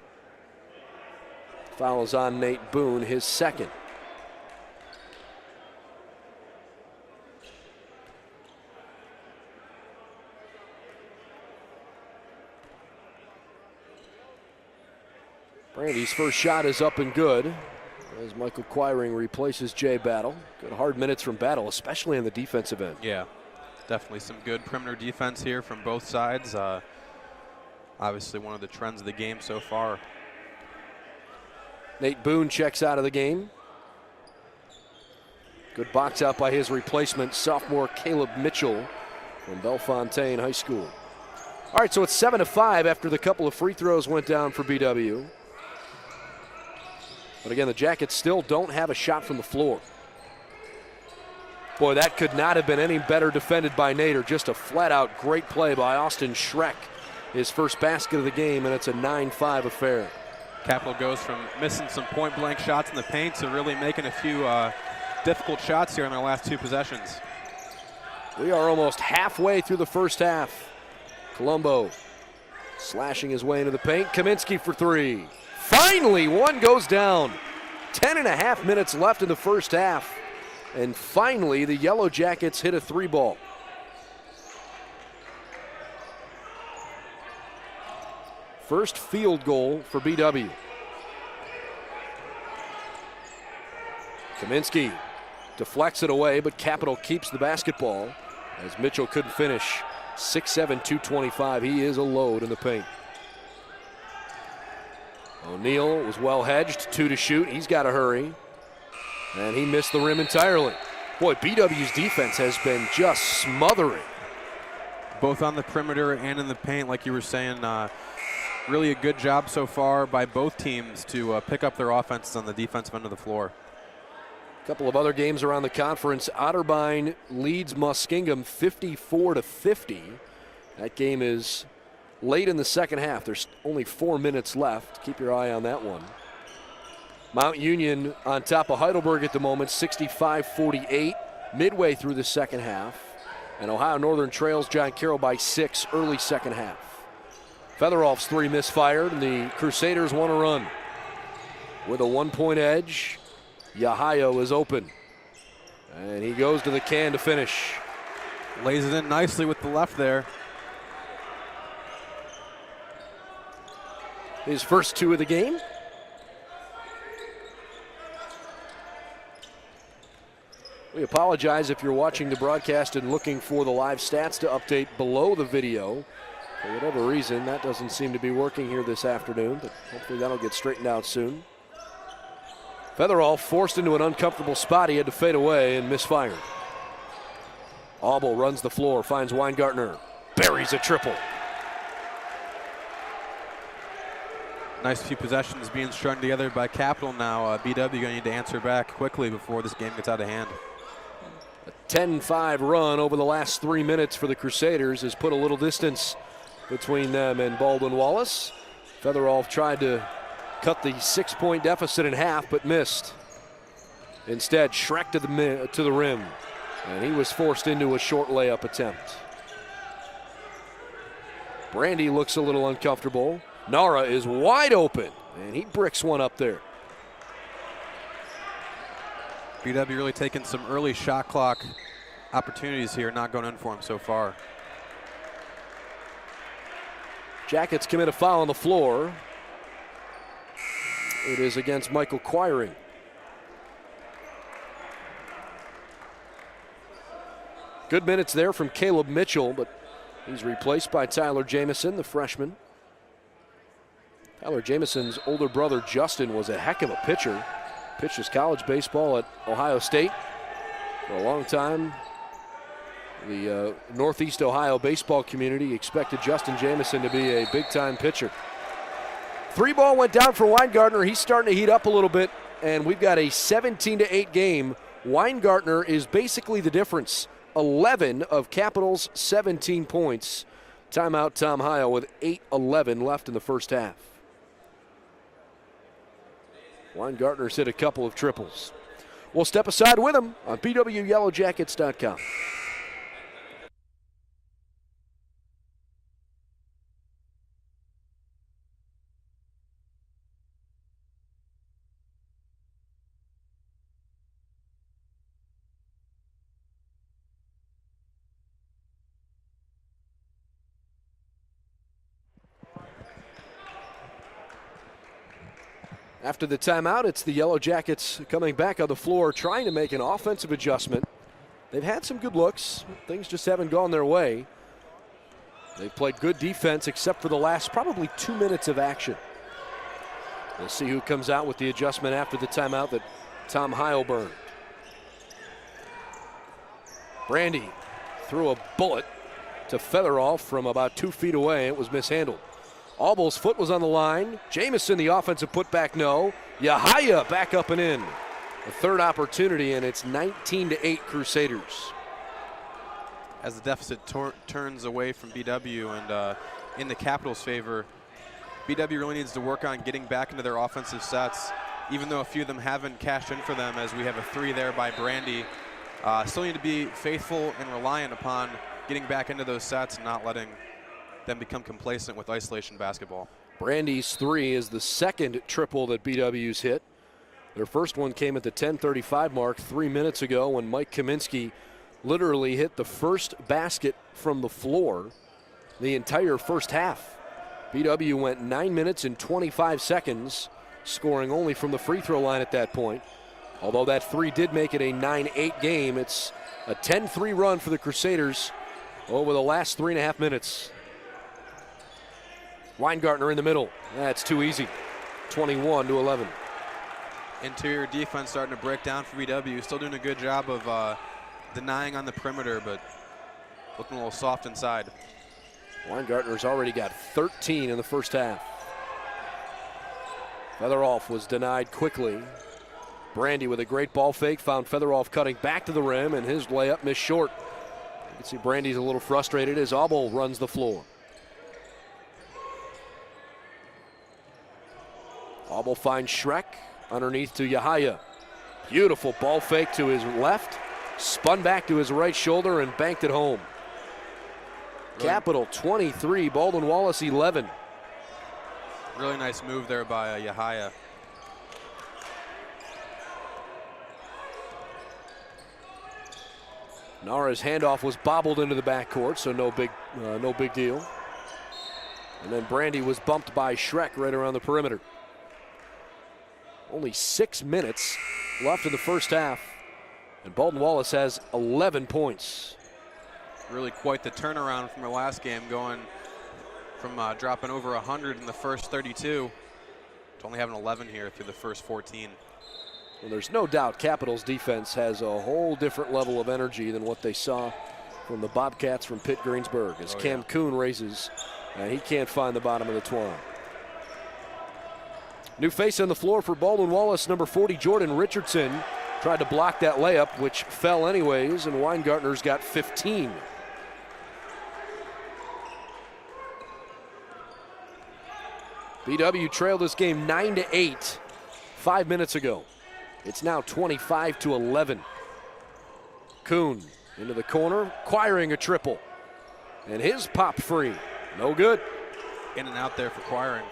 Foul is on Nate Boone, his second. Brandy's first shot is up and good as Michael Quiring replaces Jay Battle. Good hard minutes from Battle, especially on the defensive end. Yeah, definitely some good perimeter defense here from both sides. Obviously one of the trends of the game so far. Nate Boone checks out of the game. Good box out by his replacement, sophomore Caleb Mitchell from Bellefontaine High School. All right, so it's 7-5 after the couple of free throws went down for BW. But again, the Jackets still don't have a shot from the floor. Boy, that could not have been any better defended by Nader. Just a flat-out great play by Austin Schreck. His first basket of the game, and it's a 9-5 affair. Capital goes from missing some point-blank shots in the paint to really making a few difficult shots here in their last 2 possessions. We are almost halfway through the first half. Colombo slashing his way into the paint. Kaminsky for 3. Finally, one goes down. 10.5 minutes left in the first half. And finally, the Yellow Jackets hit a 3-ball. First field goal for BW. Kaminsky deflects it away, but Capital keeps the basketball as Mitchell couldn't finish. 6'7", 225. He is a load in the paint. O'Neal was well hedged, 2 to shoot. He's got to hurry. And he missed the rim entirely. Boy, BW's defense has been just smothering. Both on the perimeter and in the paint, like you were saying. Really a good job so far by both teams to pick up their offenses on the defensive end of the floor. A couple of other games around the conference. Otterbein leads Muskingum 54-50. That game is late in the second half. There's only 4 minutes left. Keep your eye on that one. Mount Union on top of Heidelberg at the moment, 65-48, midway through the second half. And Ohio Northern trails John Carroll by 6 early second half. Featherolf's 3 misfired, and the Crusaders want to run. With a 1-point edge, Yahayo is open. And he goes to the can to finish. Lays it in nicely with the left there. His first 2 of the game. We apologize if you're watching the broadcast and looking for the live stats to update below the video. For whatever reason, that doesn't seem to be working here this afternoon, but hopefully that'll get straightened out soon. Featherolf forced into an uncomfortable spot. He had to fade away and misfired. Auble runs the floor, finds Weingartner, buries a triple. Nice few possessions being strung together by Capital now. BW going to need to answer back quickly before this game gets out of hand. A 10-5 run over the last 3 minutes for the Crusaders has put a little distance between them and Baldwin Wallace. Featherolf tried to cut the 6-point deficit in half, but missed. Instead, Schreck to the rim, and he was forced into a short layup attempt. Brandy looks a little uncomfortable. Nara is wide open, and he bricks one up there. BW really taking some early shot clock opportunities here, not going in for him so far. Jackets commit a foul on the floor. It is against Michael Quiring. Good minutes there from Caleb Mitchell, but he's replaced by Tyler Jamison, the freshman. Tyler Jamison's older brother, Justin, was a heck of a pitcher. Pitched his college baseball at Ohio State for a long time. The Northeast Ohio baseball community expected Justin Jamison to be a big-time pitcher. 3-ball went down for Weingartner. He's starting to heat up a little bit, and we've got a 17-8 game. Weingartner is basically the difference. 11 of Capital's 17 points. Timeout Tom Heil with 8:11 left in the first half. Weingartner's hit a couple of triples. We'll step aside with him on BWYellowJackets.com. After the timeout, it's the Yellow Jackets coming back on the floor, trying to make an offensive adjustment. They've had some good looks. Things just haven't gone their way. They've played good defense except for the last probably 2 minutes of action. We'll see who comes out with the adjustment after the timeout that Tom Heil burned. Brandy threw a bullet to Featheroff from about 2 feet away. It was mishandled. Albel's foot was on the line. Jamison, the offensive putback, no. Yahaya back up and in. A third opportunity, and it's 19-8 Crusaders. As the deficit turns away from BW and in the Capitals' favor, BW really needs to work on getting back into their offensive sets, even though a few of them haven't cashed in for them, as we have a 3 there by Brandy. Still need to be faithful and reliant upon getting back into those sets and not letting them become complacent with isolation basketball. Brandy's 3 is the second triple that BW's hit. Their first one came at the 10:35 mark 3 minutes ago when Mike Kaminsky literally hit the first basket from the floor the entire first half. BW went 9 minutes and 25 seconds, scoring only from the free throw line at that point. Although that 3 did make it a 9-8 game, it's a 10-3 run for the Crusaders over the last 3.5 minutes. Weingartner in the middle. That's too easy. 21-11. Interior defense starting to break down for BW. Still doing a good job of denying on the perimeter, but looking a little soft inside. Weingartner's already got 13 in the first half. Featheroff was denied quickly. Brandy with a great ball fake found Featheroff cutting back to the rim, and his layup missed short. You can see Brandy's a little frustrated as Albel runs the floor. Albel finds Schreck underneath to Yahaya. Beautiful ball fake to his left, spun back to his right shoulder and banked it home. Really? Capital 23, Baldwin Wallace 11. Really nice move there by Yahaya. Nara's handoff was bobbled into the backcourt, so no big deal. And then Brandy was bumped by Schreck right around the perimeter. Only 6 minutes left in the first half, and Baldwin Wallace has 11 points. Really quite the turnaround from our last game, going from dropping over 100 in the first 32 to only having 11 here through the first 14. Well, there's no doubt Capitals defense has a whole different level of energy than what they saw from the Bobcats from Pitt Greensburg as Cam Kuhn raises, and he can't find the bottom of the twine. New face on the floor for Baldwin Wallace, number 40, Jordan Richardson. Tried to block that layup, which fell anyways, and Weingartner's got 15. BW trailed this game 9-8 5 minutes ago. It's now 25-11. Kuhn into the corner, acquiring a triple. And his popped free. No good. In and out there for Quiring.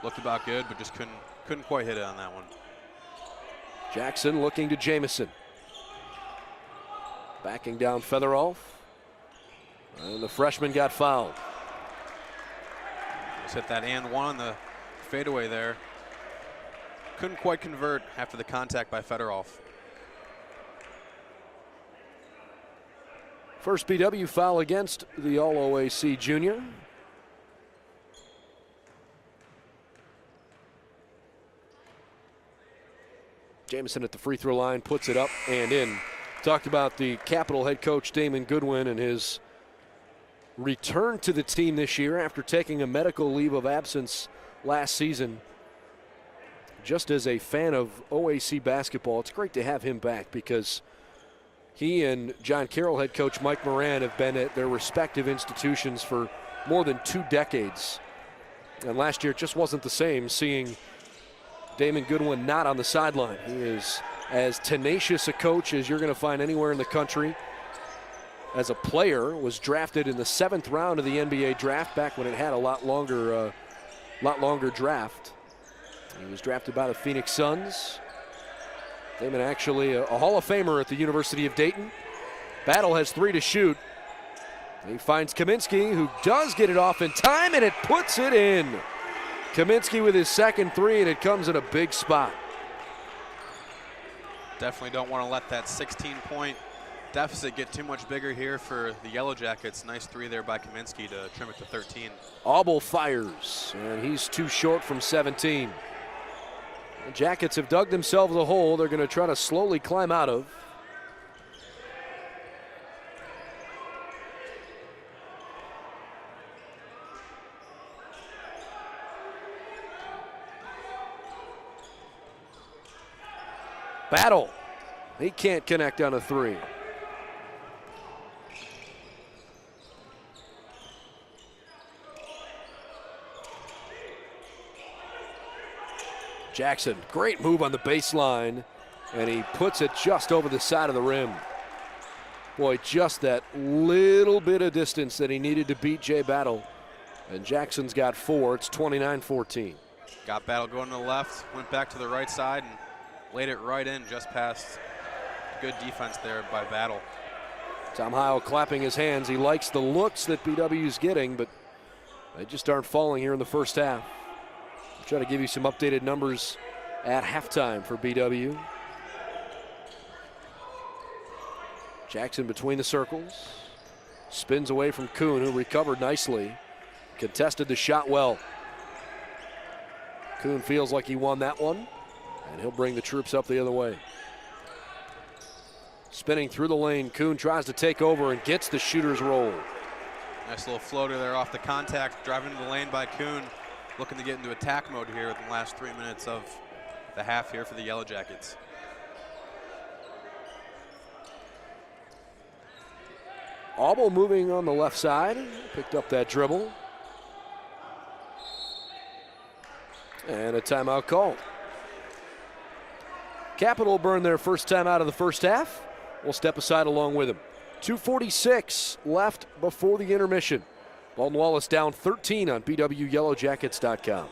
Looked about good, but just couldn't quite hit it on that one. Jackson looking to Jamison. Backing down Featheroff. And the freshman got fouled. Just hit that and one on the fadeaway there. couldn't quite convert after the contact by Fedorov. First BW foul against the All-OAC junior. Jamison at the free throw line puts it up and in. Talked about the Capital head coach Damon Goodwin and his return to the team this year after taking a medical leave of absence last season. Just as a fan of OAC basketball, it's great to have him back because he and John Carroll head coach Mike Moran have been at their respective institutions for more than 2 decades. And last year it just wasn't the same seeing Damon Goodwin not on the sideline. He is as tenacious a coach as you're going to find anywhere in the country. As a player, was drafted in the 7th round of the NBA draft back when it had a lot longer draft. He was drafted by the Phoenix Suns. Damon actually a Hall of Famer at the University of Dayton. Battle has 3 to shoot. He finds Kaminsky, who does get it off in time, and it puts it in. Kaminsky with his second 3, and it comes in a big spot. Definitely don't want to let that 16-point deficit get too much bigger here for the Yellow Jackets. Nice 3 there by Kaminsky to trim it to 13. Auble fires, and he's too short from 17. The Jackets have dug themselves a hole they're going to try to slowly climb out of. Battle. He can't connect on a 3. Jackson, great move on the baseline, and he puts it just over the side of the rim. Boy, just that little bit of distance that he needed to beat Jay Battle. And Jackson's got 4. It's 29-14. Got Battle going to the left, went back to the right side, and laid it right in just past. Good defense there by Battle. Tom Heil clapping his hands. He likes the looks that BW's getting, but they just aren't falling here in the first half. I'll try to give you some updated numbers at halftime for BW. Jackson between the circles. Spins away from Kuhn, who recovered nicely. Contested the shot well. Kuhn feels like he won that one, and he'll bring the troops up the other way. Spinning through the lane, Kuhn tries to take over and gets the shooter's roll. Nice little floater there off the contact, driving into the lane by Kuhn. Looking to get into attack mode here in the last 3 minutes of the half here for the Yellow Jackets. Auble moving on the left side, picked up that dribble. And a timeout called. Capital burn their first time out of the first half. We'll step aside along with them. 2:46 left before the intermission. Baldwin Wallace down 13 on BWYellowJackets.com.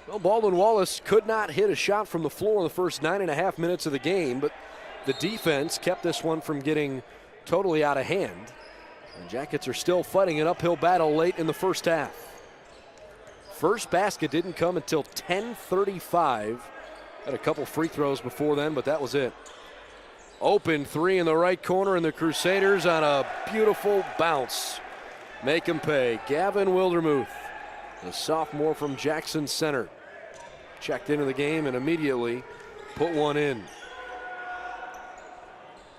Well, Baldwin Wallace could not hit a shot from the floor in the first 9.5 minutes of the game, but the defense kept this one from getting totally out of hand. The Jackets are still fighting an uphill battle late in the first half. First basket didn't come until 10:35. Had a couple free throws before then, but that was it. Open 3 in the right corner, and the Crusaders on a beautiful bounce make them pay. Gavin Wildermuth, the sophomore from Jackson Center, checked into the game and immediately put one in.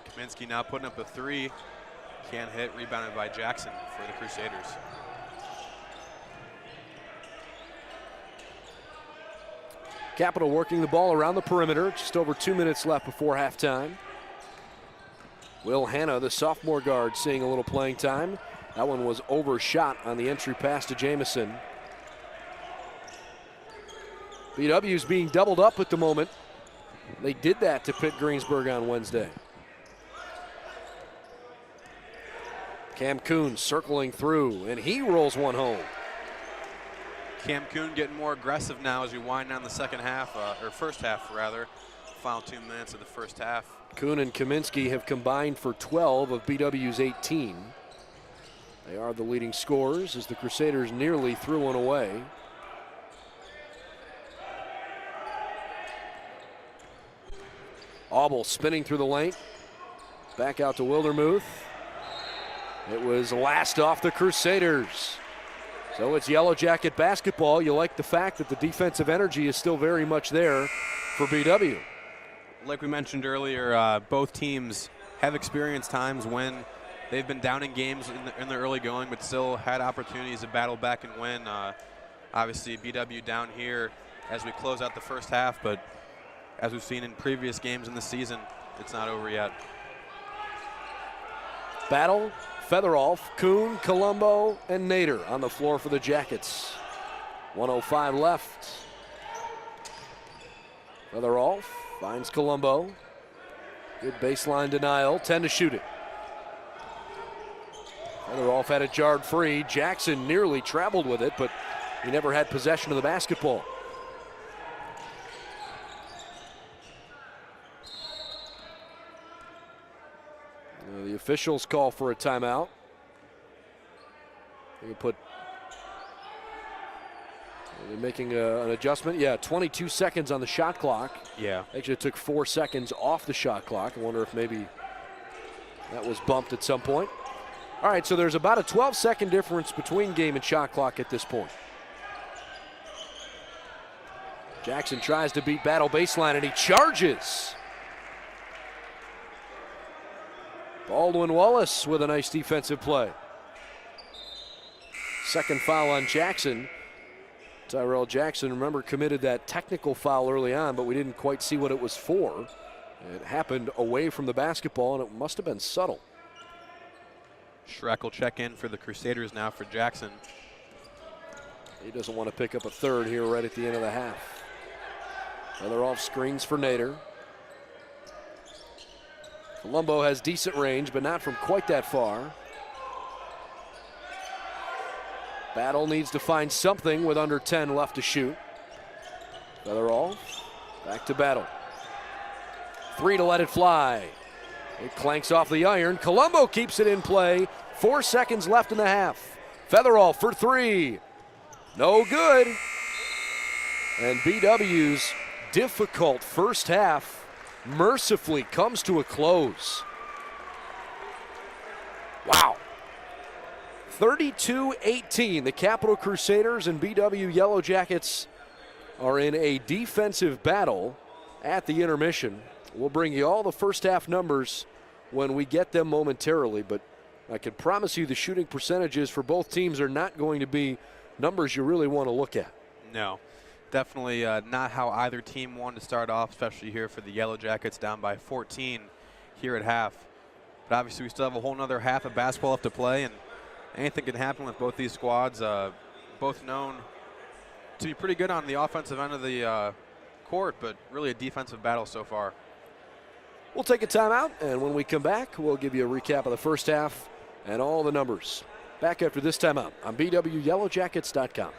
Kaminsky now putting up a 3. Can't hit, rebounded by Jackson for the Crusaders. Capital working the ball around the perimeter. Just over 2 minutes left before halftime. Will Hanna, the sophomore guard, seeing a little playing time. That one was overshot on the entry pass to Jamison. BW's being doubled up at the moment. They did that to Pitt Greensburg on Wednesday. Cam Kuhn circling through, and he rolls one home. Cam Kuhn getting more aggressive now as we wind down the second half, or first half rather. Final 2 minutes of the first half. Kuhn and Kaminsky have combined for 12 of BW's 18. They are the leading scorers as the Crusaders nearly threw one away. Auble spinning through the lane. Back out to Wildermuth. It was last off the Crusaders. So it's Yellow Jacket basketball. You like the fact that the defensive energy is still very much there for BW. Like we mentioned earlier, both teams have experienced times when they've been down in games in the early going, but still had opportunities to battle back and win. Obviously, BW down here as we close out the first half, but as we've seen in previous games in the season, it's not over yet. Battle, Featherolf, Kuhn, Colombo, and Nader on the floor for the Jackets. 1:05 left. Featherolf finds Colombo. Good baseline denial, 10 to shoot it. Featherolf had it jarred free. Jackson nearly traveled with it, but he never had possession of the basketball. The officials call for a timeout. They're making an adjustment. Yeah, 22 seconds on the shot clock. Yeah. Actually, it took 4 seconds off the shot clock. I wonder if maybe that was bumped at some point. All right, so there's about a 12-second difference between game and shot clock at this point. Jackson tries to beat Battle baseline, and he charges. Baldwin Wallace with a nice defensive play. Second foul on Jackson. Tyrell Jackson, remember, committed that technical foul early on, but we didn't quite see what it was for. It happened away from the basketball, and it must have been subtle. Schreck will check in for the Crusaders now for Jackson. He doesn't want to pick up a third here right at the end of the half. They're off screens for Nader. Colombo has decent range, but not from quite that far. Battle needs to find something with under 10 left to shoot. Featherolf back to Battle. 3 to let it fly. It clanks off the iron. Colombo keeps it in play. 4 seconds left in the half. Featherolf for 3. No good. And BW's difficult first half mercifully comes to a close. Wow. 32-18. The Capital Crusaders and BW Yellow Jackets are in a defensive battle at the intermission. We'll bring you all the first half numbers when we get them momentarily, but I can promise you the shooting percentages for both teams are not going to be numbers you really want to look at. No, definitely not how either team wanted to start off, especially here for the Yellow Jackets down by 14 here at half. But obviously we still have a whole nother half of basketball left to play, and anything can happen with both these squads, both known to be pretty good on the offensive end of the court, but really a defensive battle so far. We'll take a timeout, and when we come back, we'll give you a recap of the first half and all the numbers. Back after this timeout on BWYellowJackets.com.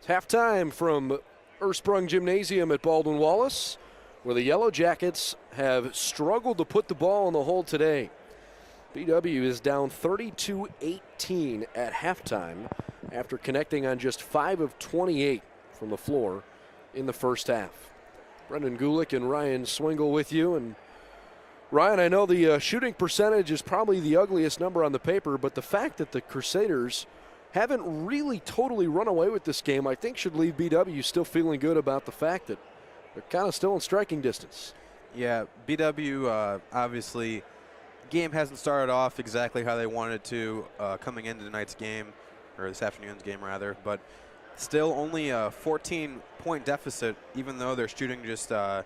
It's halftime from Ursprung Gymnasium at Baldwin Wallace, where the Yellow Jackets have struggled to put the ball in the hole today. BW is down 32-18 at halftime after connecting on just 5 of 28 from the floor in the first half. Brendan Gulick and Ryan Swingle with you. And Ryan, I know the shooting percentage is probably the ugliest number on the paper, but the fact that the Crusaders haven't really totally run away with this game, I think should leave BW still feeling good about the fact that they're kind of still in striking distance. Yeah, BW obviously, game hasn't started off exactly how they wanted to coming into tonight's game, or this afternoon's game rather, but still only a 14-point deficit, even though they're shooting just 18%,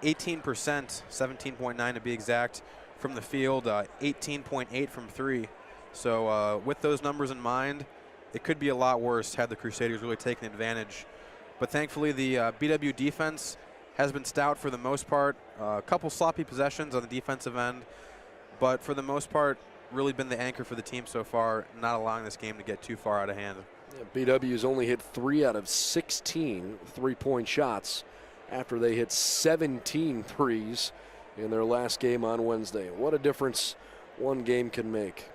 17.9 to be exact, from the field, 18.8 from three. So with those numbers in mind, it could be a lot worse had the Crusaders really taken advantage. But thankfully, the BW defense has been stout for the most part. A couple sloppy possessions on the defensive end, but for the most part, really been the anchor for the team so far, not allowing this game to get too far out of hand. Yeah, BW's only hit 3 out of 16 three-point shots after they hit 17 threes in their last game on Wednesday. What a difference one game can make.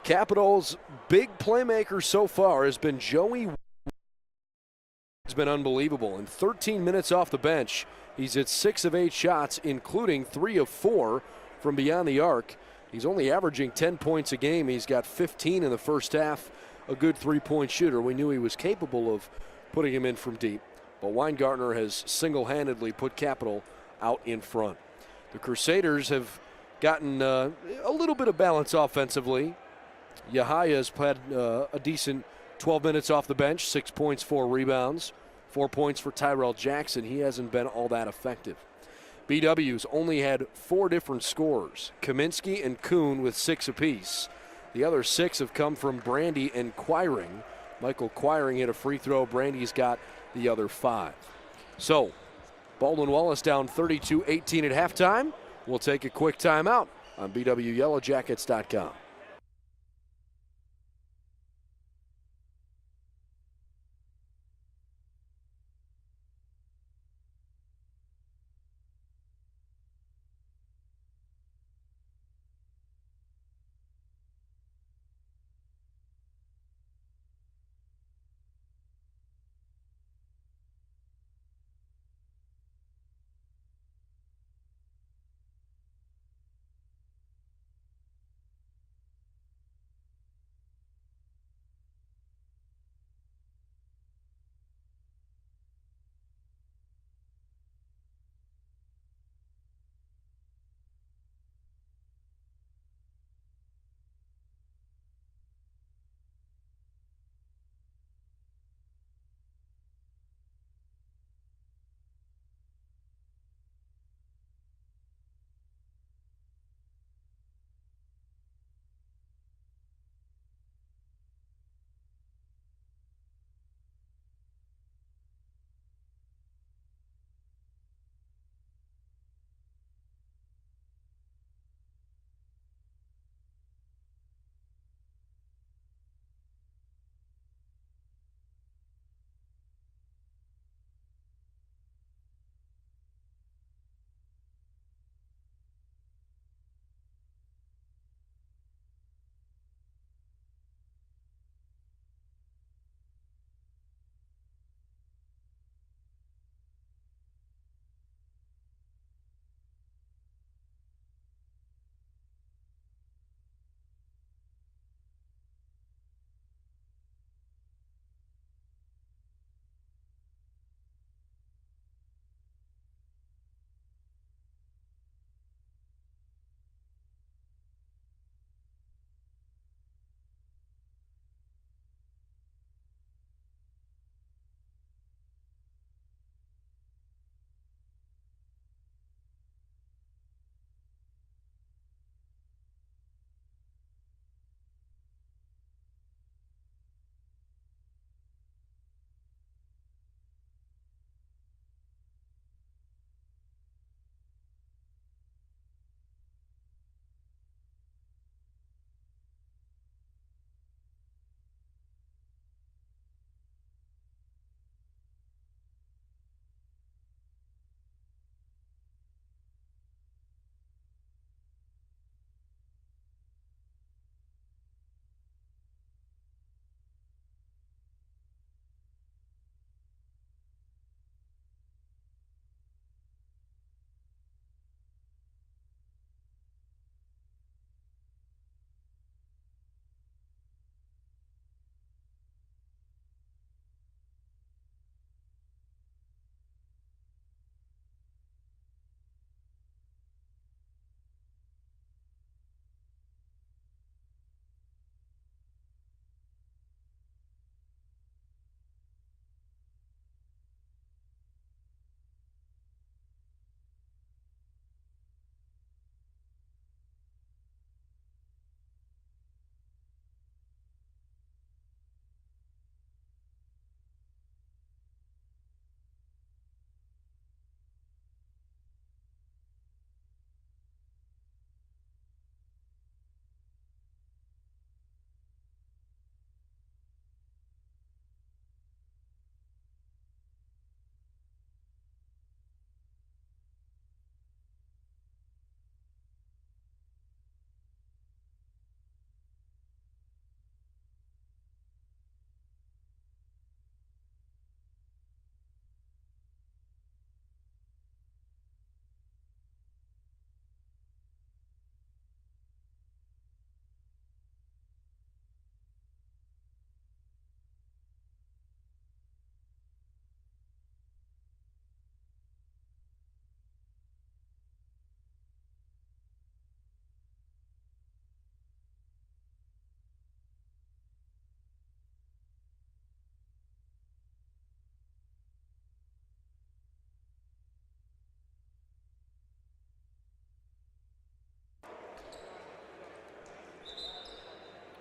Capitals' big playmaker so far has been Joey. It's been unbelievable. In 13 minutes off the bench, he's hit 6 of 8 shots, including 3 of 4 from beyond the arc. He's only averaging 10 points a game. He's got 15 in the first half. A good three-point shooter. We knew he was capable of putting him in from deep, but Weingartner has single-handedly put Capital out in front. The Crusaders have gotten a little bit of balance offensively. Yahaya's had a decent 12 minutes off the bench, 6 points, 4 rebounds, 4 points for Tyrell Jackson. He hasn't been all that effective. BW's only had 4 different scorers, Kaminsky and Kuhn with 6 apiece. The other 6 have come from Brandy and Quiring. Michael Quiring hit a free throw. Brandy's got the other 5. So, Baldwin Wallace down 32-18 at halftime. We'll take a quick timeout on BWYellowJackets.com.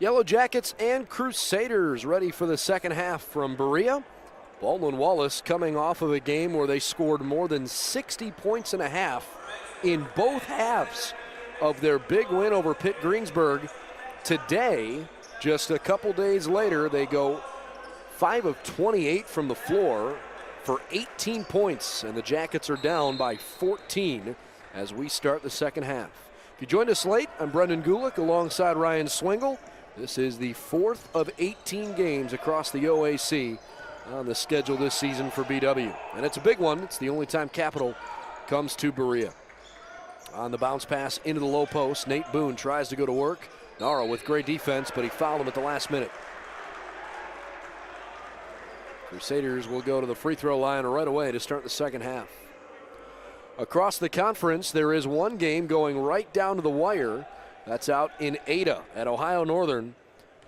Yellow Jackets and Crusaders ready for the second half from Berea. Baldwin Wallace coming off of a game where they scored more than 60 points and a half in both halves of their big win over Pitt Greensburg. Today, just a couple days later, they go 5 of 28 from the floor for 18 points, and the Jackets are down by 14 as we start the second half. If you joined us late, I'm Brendan Gulick alongside Ryan Swingle. This is the 4th of 18 games across the OAC on the schedule this season for BW. And it's a big one. It's the only time Capital comes to Berea. On the bounce pass into the low post, Nate Boone tries to go to work. Nara with great defense, but he fouled him at the last minute. Crusaders will go to the free throw line right away to start the second half. Across the conference, there is one game going right down to the wire. That's out in Ada at Ohio Northern.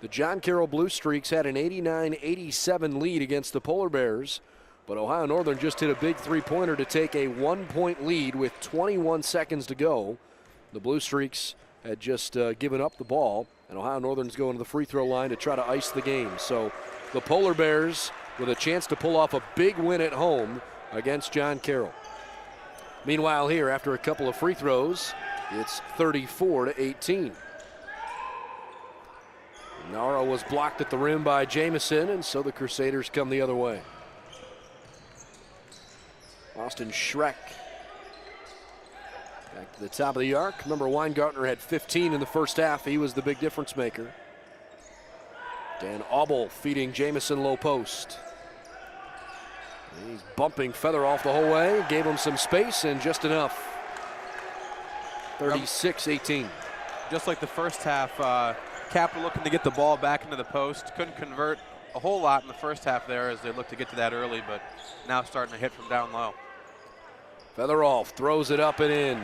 The John Carroll Blue Streaks had an 89-87 lead against the Polar Bears, but Ohio Northern just hit a big three-pointer to take a 1-point lead with 21 seconds to go. The Blue Streaks had just given up the ball, and Ohio Northern's going to the free throw line to try to ice the game. So the Polar Bears with a chance to pull off a big win at home against John Carroll. Meanwhile here, after a couple of free throws, it's 34-18. Nara was blocked at the rim by Jamison, and so the Crusaders come the other way. Austin Schreck back to the top of the arc. Remember, Weingartner had 15 in the first half. He was the big difference maker. Dan Aubel feeding Jamison low post. He's bumping Featheroff the whole way. Gave him some space and just enough. 36-18. Just like the first half, Capital looking to get the ball back into the post. Couldn't convert a whole lot in the first half there as they looked to get to that early, but now starting to hit from down low. Featheroff throws it up and in.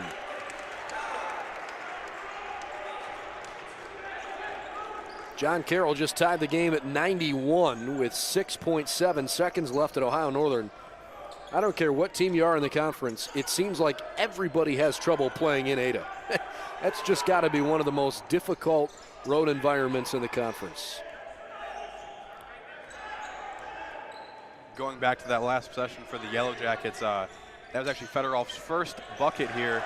John Carroll just tied the game at 91 with 6.7 seconds left at Ohio Northern. I don't care what team you are in the conference, it seems like everybody has trouble playing in Ada. That's just got to be one of the most difficult road environments in the conference. Going back to that last possession for the Yellow Jackets, that was actually Featheroff's first bucket here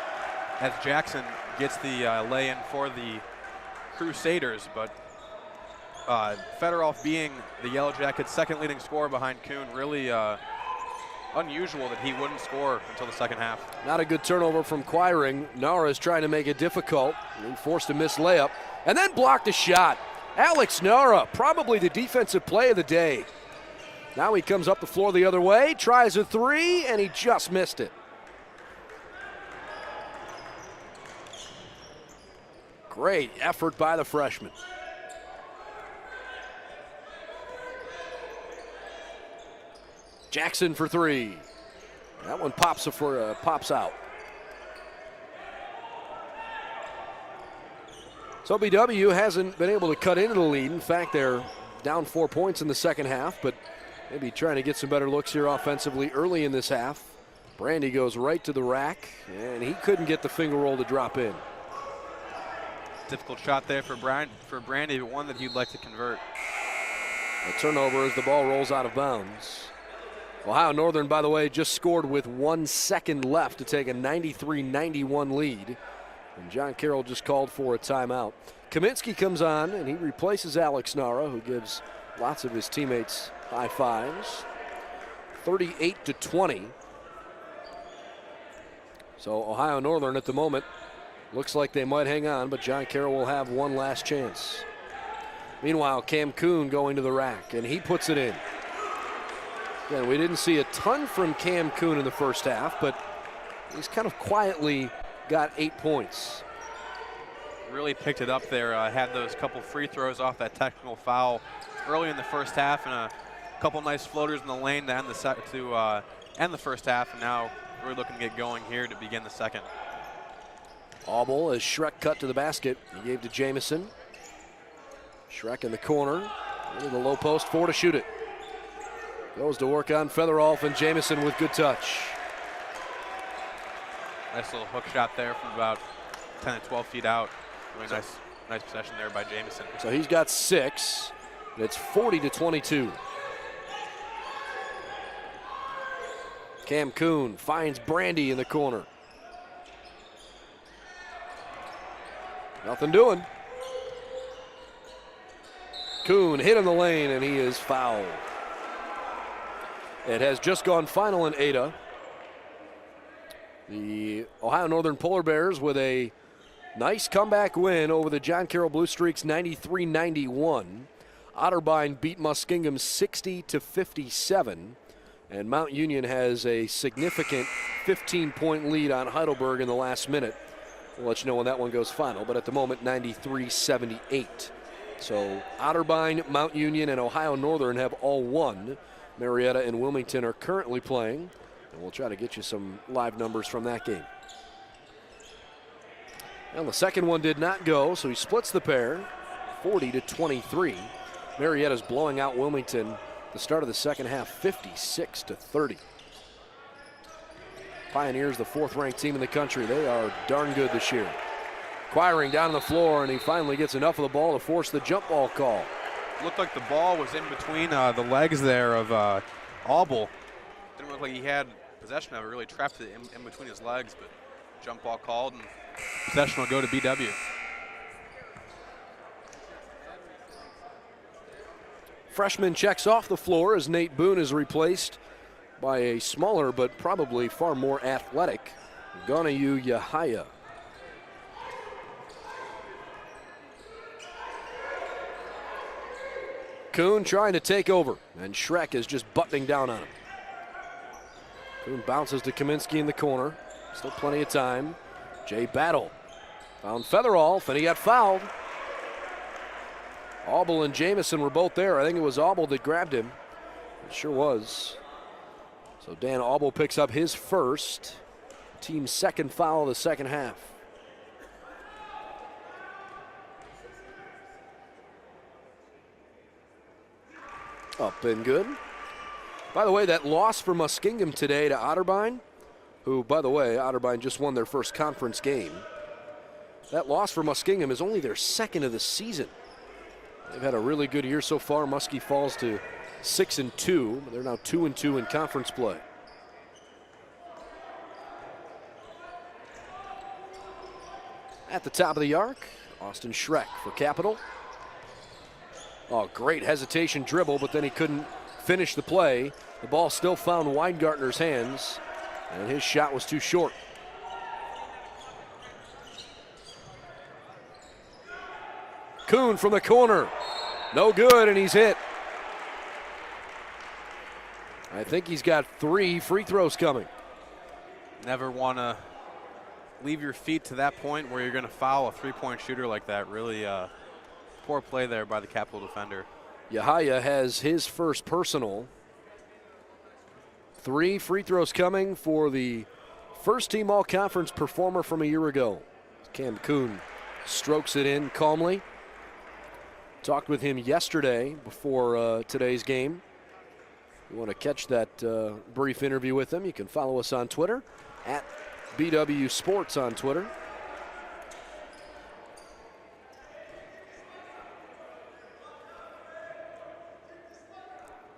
as Jackson gets the lay-in for the Crusaders, but Featheroff being the Yellow Jackets' second leading scorer behind Kuhn, really unusual that he wouldn't score until the second half. Not a good turnover from Quiring. Nara is trying to make it difficult. He forced a missed layup and then blocked a shot. Alex Nara, probably the defensive play of the day. Now he comes up the floor the other way, tries a three, and he just missed it. Great effort by the freshman. Jackson for three. That one pops out. So BW hasn't been able to cut into the lead. In fact, they're down 4 points in the second half, but maybe trying to get some better looks here offensively early in this half. Brandy goes right to the rack, and he couldn't get the finger roll to drop in. Difficult shot there for Brandy, but one that he'd like to convert. A turnover as the ball rolls out of bounds. Ohio Northern, by the way, just scored with 1 second left to take a 93-91 lead. And John Carroll just called for a timeout. Kaminsky comes on, and he replaces Alex Nara, who gives lots of his teammates high fives. 38-20. So Ohio Northern at the moment looks like they might hang on, but John Carroll will have one last chance. Meanwhile, Cam Kuhn going to the rack, and he puts it in. Again, we didn't see a ton from Cam Kuhn in the first half, but he's kind of quietly got 8 points. Really picked it up there, had those couple free throws off that technical foul early in the first half, and a couple nice floaters in the lane to end the first half, and now we're looking to get going here to begin the second. Aubel as Schreck cut to the basket. He gave to Jamison. Schreck in the corner, into the low post, 4 to shoot it. Goes to work on Featheroff, and Jamison with good touch. Nice little hook shot there from about 10 to 12 feet out. Really Nice possession there by Jamison. So he's got 6. And it's 40-22. Cam Kuhn finds Brandy in the corner. Nothing doing. Kuhn hit in the lane, and he is fouled. It has just gone final in Ada. The Ohio Northern Polar Bears with a nice comeback win over the John Carroll Blue Streaks 93-91. Otterbein beat Muskingum 60-57. And Mount Union has a significant 15-point lead on Heidelberg in the last minute. We'll let you know when that one goes final, but at the moment, 93-78. So Otterbein, Mount Union, and Ohio Northern have all won. Marietta and Wilmington are currently playing, and we'll try to get you some live numbers from that game. Well, the second one did not go, so he splits the pair, 40-23. Marietta's blowing out Wilmington the start of the second half, 56-30. Pioneers, the 4th-ranked team in the country. They are darn good this year. Quiring down on the floor, and he finally gets enough of the ball to force the jump ball call. Looked like the ball was in between the legs there of Auble. Didn't look like he had possession of it, really trapped it in between his legs, but jump ball called, and possession will go to BW. Freshman checks off the floor as Nate Boone is replaced by a smaller but probably far more athletic Ganayu Yahaya. Kuhn trying to take over, and Schreck is just buttoning down on him. Kuhn bounces to Kaminsky in the corner. Still plenty of time. Jay Battle found Featherolf, and he got fouled. Auble and Jamison were both there. I think it was Auble that grabbed him. It sure was. So Dan Auble picks up his first, team's second foul of the second half. Up and good. By the way, that loss for Muskingum today to Otterbein, who, by the way, Otterbein just won their first conference game. That loss for Muskingum is only their second of the season. They've had a really good year so far. Muskie falls to 6-2. They're now 2-2 in conference play. At the top of the arc, Austin Schreck for Capital. Oh, great hesitation dribble, but then he couldn't finish the play. The ball still found Weingartner's hands, and his shot was too short. Kuhn from the corner. No good, and he's hit. I think he's got 3 free throws coming. Never want to leave your feet to that point where you're going to foul a three-point shooter like that. Really poor play there by the Capital defender. Yahaya has his first personal. 3 free throws coming for the first-team all-conference performer from a year ago. Cam Kuhn strokes it in calmly. Talked with him yesterday before today's game. If you want to catch that brief interview with him, you can follow us on Twitter, at BW Sports on Twitter.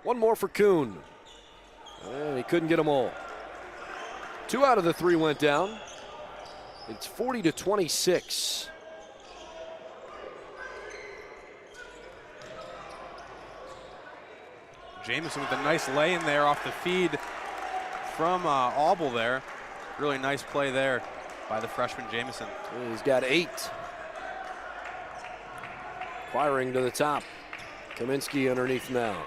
One more for Kuhn. And he couldn't get them all. 2 out of the 3 went down. It's 40-26. Jamison with a nice lay in there off the feed from Auble there. Really nice play there by the freshman Jamison. He's got 8. Firing to the top. Kaminsky underneath now.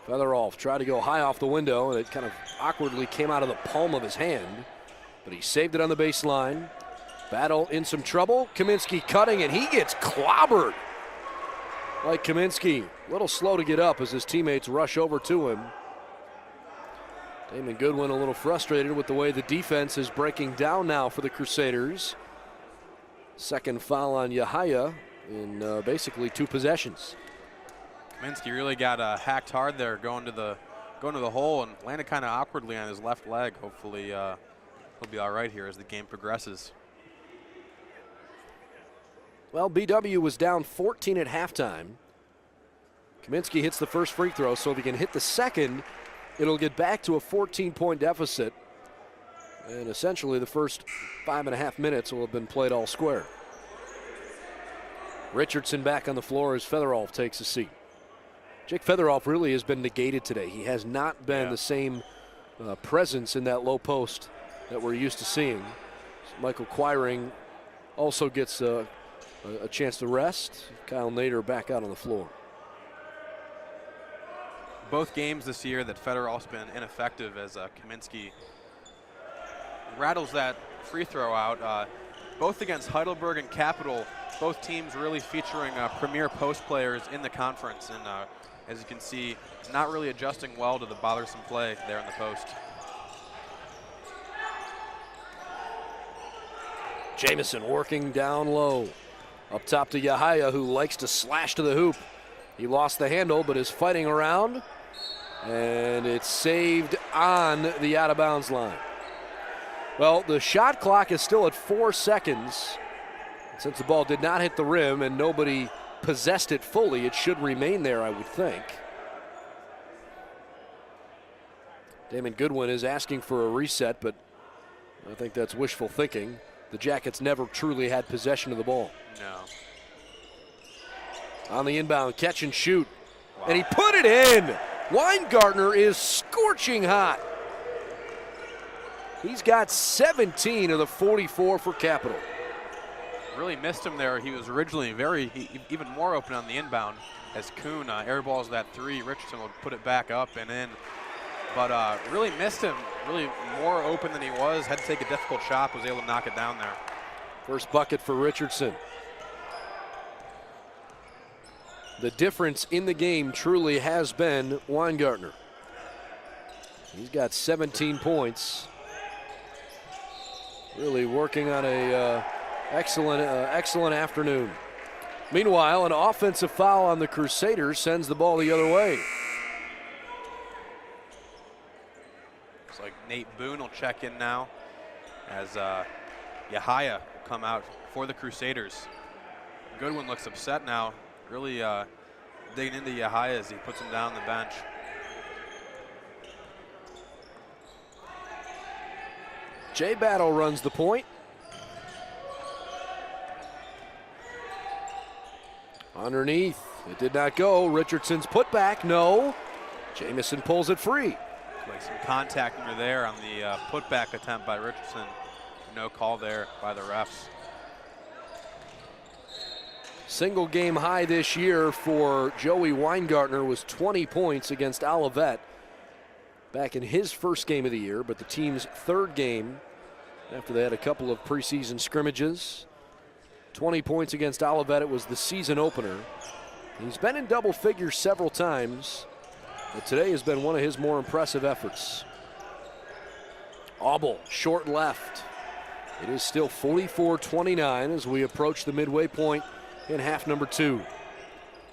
Featherolf tried to go high off the window, and it kind of awkwardly came out of the palm of his hand, but he saved it on the baseline. Battle in some trouble. Kaminsky cutting, and he gets clobbered. Like Kaminsky, a little slow to get up as his teammates rush over to him. Damon Goodwin a little frustrated with the way the defense is breaking down now for the Crusaders. Second foul on Yahaya in basically 2 possessions. Kaminsky really got hacked hard there going to the hole and landed kind of awkwardly on his left leg. Hopefully he'll be all right here as the game progresses. Well, BW was down 14 at halftime. Kaminsky hits the first free throw, so if he can hit the second, it'll get back to a 14-point deficit. And essentially the first 5.5 minutes will have been played all square. Richardson back on the floor as Featherolf takes a seat. Jake Featherolf really has been negated today. He has not been the same presence in that low post that we're used to seeing. Michael Quiring also gets a chance to rest. Kyle Nader back out on the floor. Both games this year that Federer's been ineffective as Kaminsky rattles that free throw out. Both against Heidelberg and Capital, both teams really featuring premier post players in the conference. And as you can see, not really adjusting well to the bothersome play there in the post. Jamison working down low. Up top to Yahaya, who likes to slash to the hoop. He lost the handle, but is fighting around. And it's saved on the out-of-bounds line. Well, the shot clock is still at 4 seconds. Since the ball did not hit the rim and nobody possessed it fully, it should remain there, I would think. Damon Goodwin is asking for a reset, but I think that's wishful thinking. The Jackets never truly had possession of the ball. No. On the inbound, catch and shoot. Wow. And he put it in. Weingartner is scorching hot. He's got 17 of the 44 for Capital. Really missed him there. He was originally even more open on the inbound as Kuhn airballs that three. Richardson will put it back up and in. But really missed him. Really more open than he was. Had to take a difficult shot. Was able to knock it down there. First bucket for Richardson. The difference in the game truly has been Weingartner. He's got 17 points. Really working on a excellent afternoon. Meanwhile, an offensive foul on the Crusaders sends the ball the other way. Looks like Nate Boone will check in now as Yahaya will come out for the Crusaders. Goodwin looks upset now. Really digging into Yahaya as he puts him down the bench. Jay Battle runs the point. Underneath, it did not go. Richardson's put back, no. Jamison pulls it free. Like some contact under there on the putback attempt by Richardson. No call there by the refs. Single game high this year for Joey Weingartner was 20 points against Olivet back in his first game of the year, but the team's third game after they had a couple of preseason scrimmages. 20 points against Olivet. It was the season opener. He's been in double figures several times, but today has been one of his more impressive efforts. Auble, short left. It is still 44-29 as we approach the midway point in half number 2.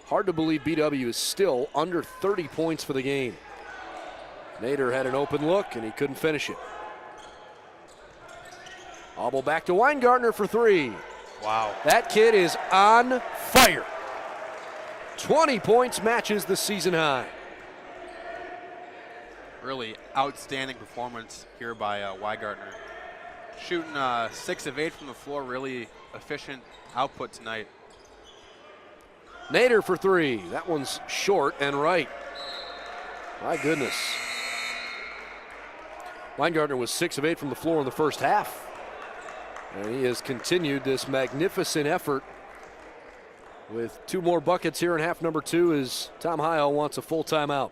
Hard to believe BW is still under 30 points for the game. Nader had an open look and he couldn't finish it. Auble back to Weingartner for 3. Wow. That kid is on fire. 20 points, matches the season high. Really outstanding performance here by Weingartner. Shooting 6 of 8 from the floor, really efficient output tonight. Nader for 3. That one's short and right. My goodness. Weingartner was 6 of 8 from the floor in the first half. And he has continued this magnificent effort with 2 more buckets here in half number 2 as Tom Heil wants a full timeout.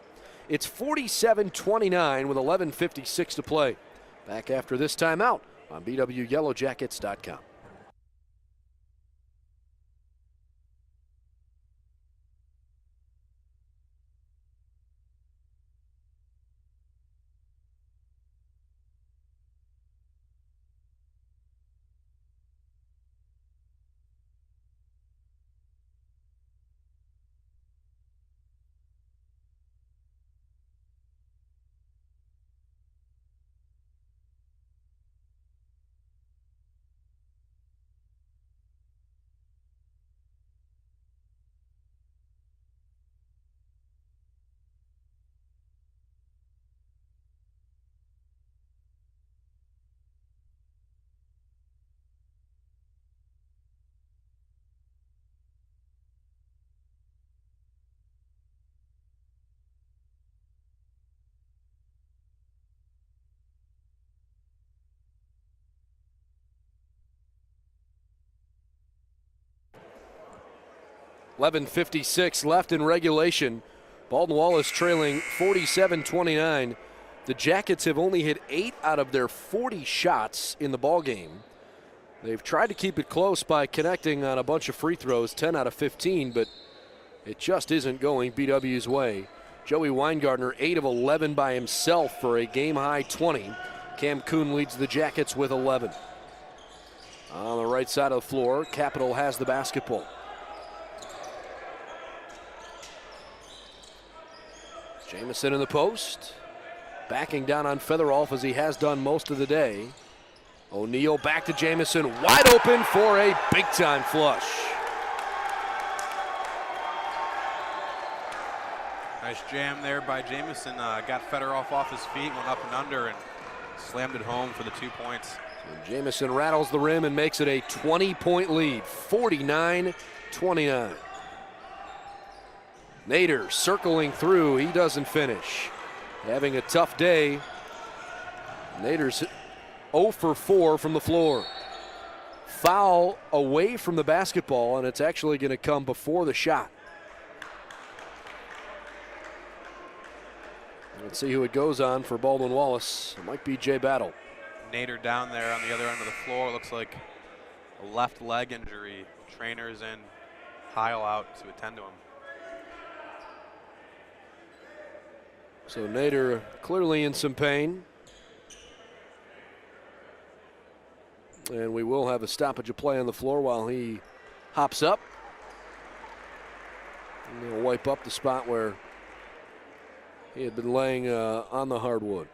It's 47-29 with 11:56 to play. Back after this timeout on BWYellowJackets.com. 11:56 left in regulation. Baldwin Wallace trailing 47-29. The Jackets have only hit 8 out of their 40 shots in the ball game. They've tried to keep it close by connecting on a bunch of free throws, 10 out of 15, but it just isn't going BW's way. Joey Weingartner, 8 of 11 by himself for a game-high 20. Cam Kuhn leads the Jackets with 11. On the right side of the floor, Capital has the basketball. Jamison in the post. Backing down on Featherolf as he has done most of the day. O'Neal back to Jamison, wide open for a big-time flush. Nice jam there by Jamison. Got Featherolf off his feet, went up and under, and slammed it home for the 2 points. So Jamison rattles the rim and makes it a 20-point lead, 49-29. Nader circling through, he doesn't finish. Having a tough day. Nader's 0 for 4 from the floor. Foul away from the basketball, and it's actually going to come before the shot. Let's see who it goes on for Baldwin Wallace. It might be Jay Battle. Nader down there on the other end of the floor. Looks like a left leg injury. Trainers in, Heil out to attend to him. So Nader clearly in some pain. And we will have a stoppage of play on the floor while he hops up. And he'll wipe up the spot where he had been laying on the hardwood.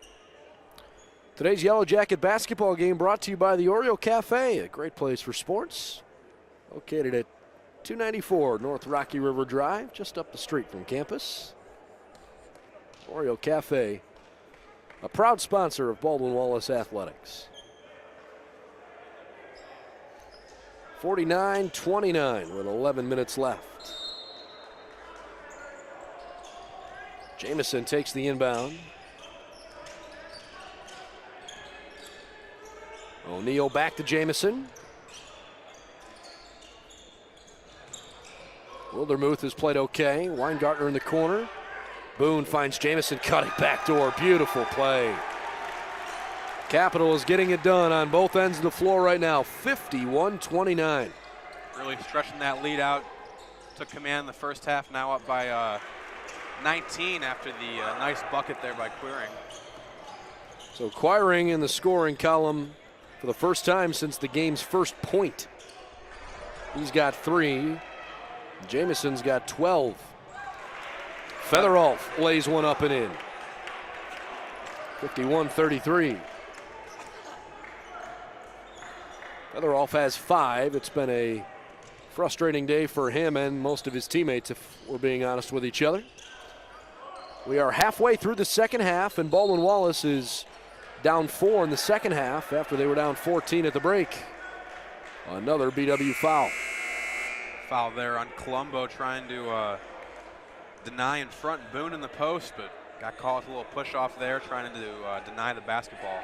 Today's Yellow Jacket basketball game brought to you by the Oriole Cafe, a great place for sports. Located at 294 North Rocky River Drive, just up the street from campus. Oriole Cafe, a proud sponsor of Baldwin Wallace Athletics. 49-29 with 11 minutes left. Jamison takes the inbound. O'Neal back to Jamison. Wildermuth has played okay. Weingartner in the corner. Boone finds Jamison cutting backdoor. Beautiful play. Capital is getting it done on both ends of the floor right now. 51-29. Really stretching that lead out. Took command in the first half, now up by 19 after the nice bucket there by Quiring. So Quiring in the scoring column for the first time since the game's first point. He's got 3. Jamison's got 12. Featherolf lays one up and in. 51-33. Featherolf has 5. It's been a frustrating day for him and most of his teammates, if we're being honest with each other. We are halfway through the second half, and Baldwin Wallace is down 4 in the second half after they were down 14 at the break. Another BW foul. Foul there on Colombo, trying to deny in front. Boone in the post, but got caught with a little push off there, trying to deny the basketball.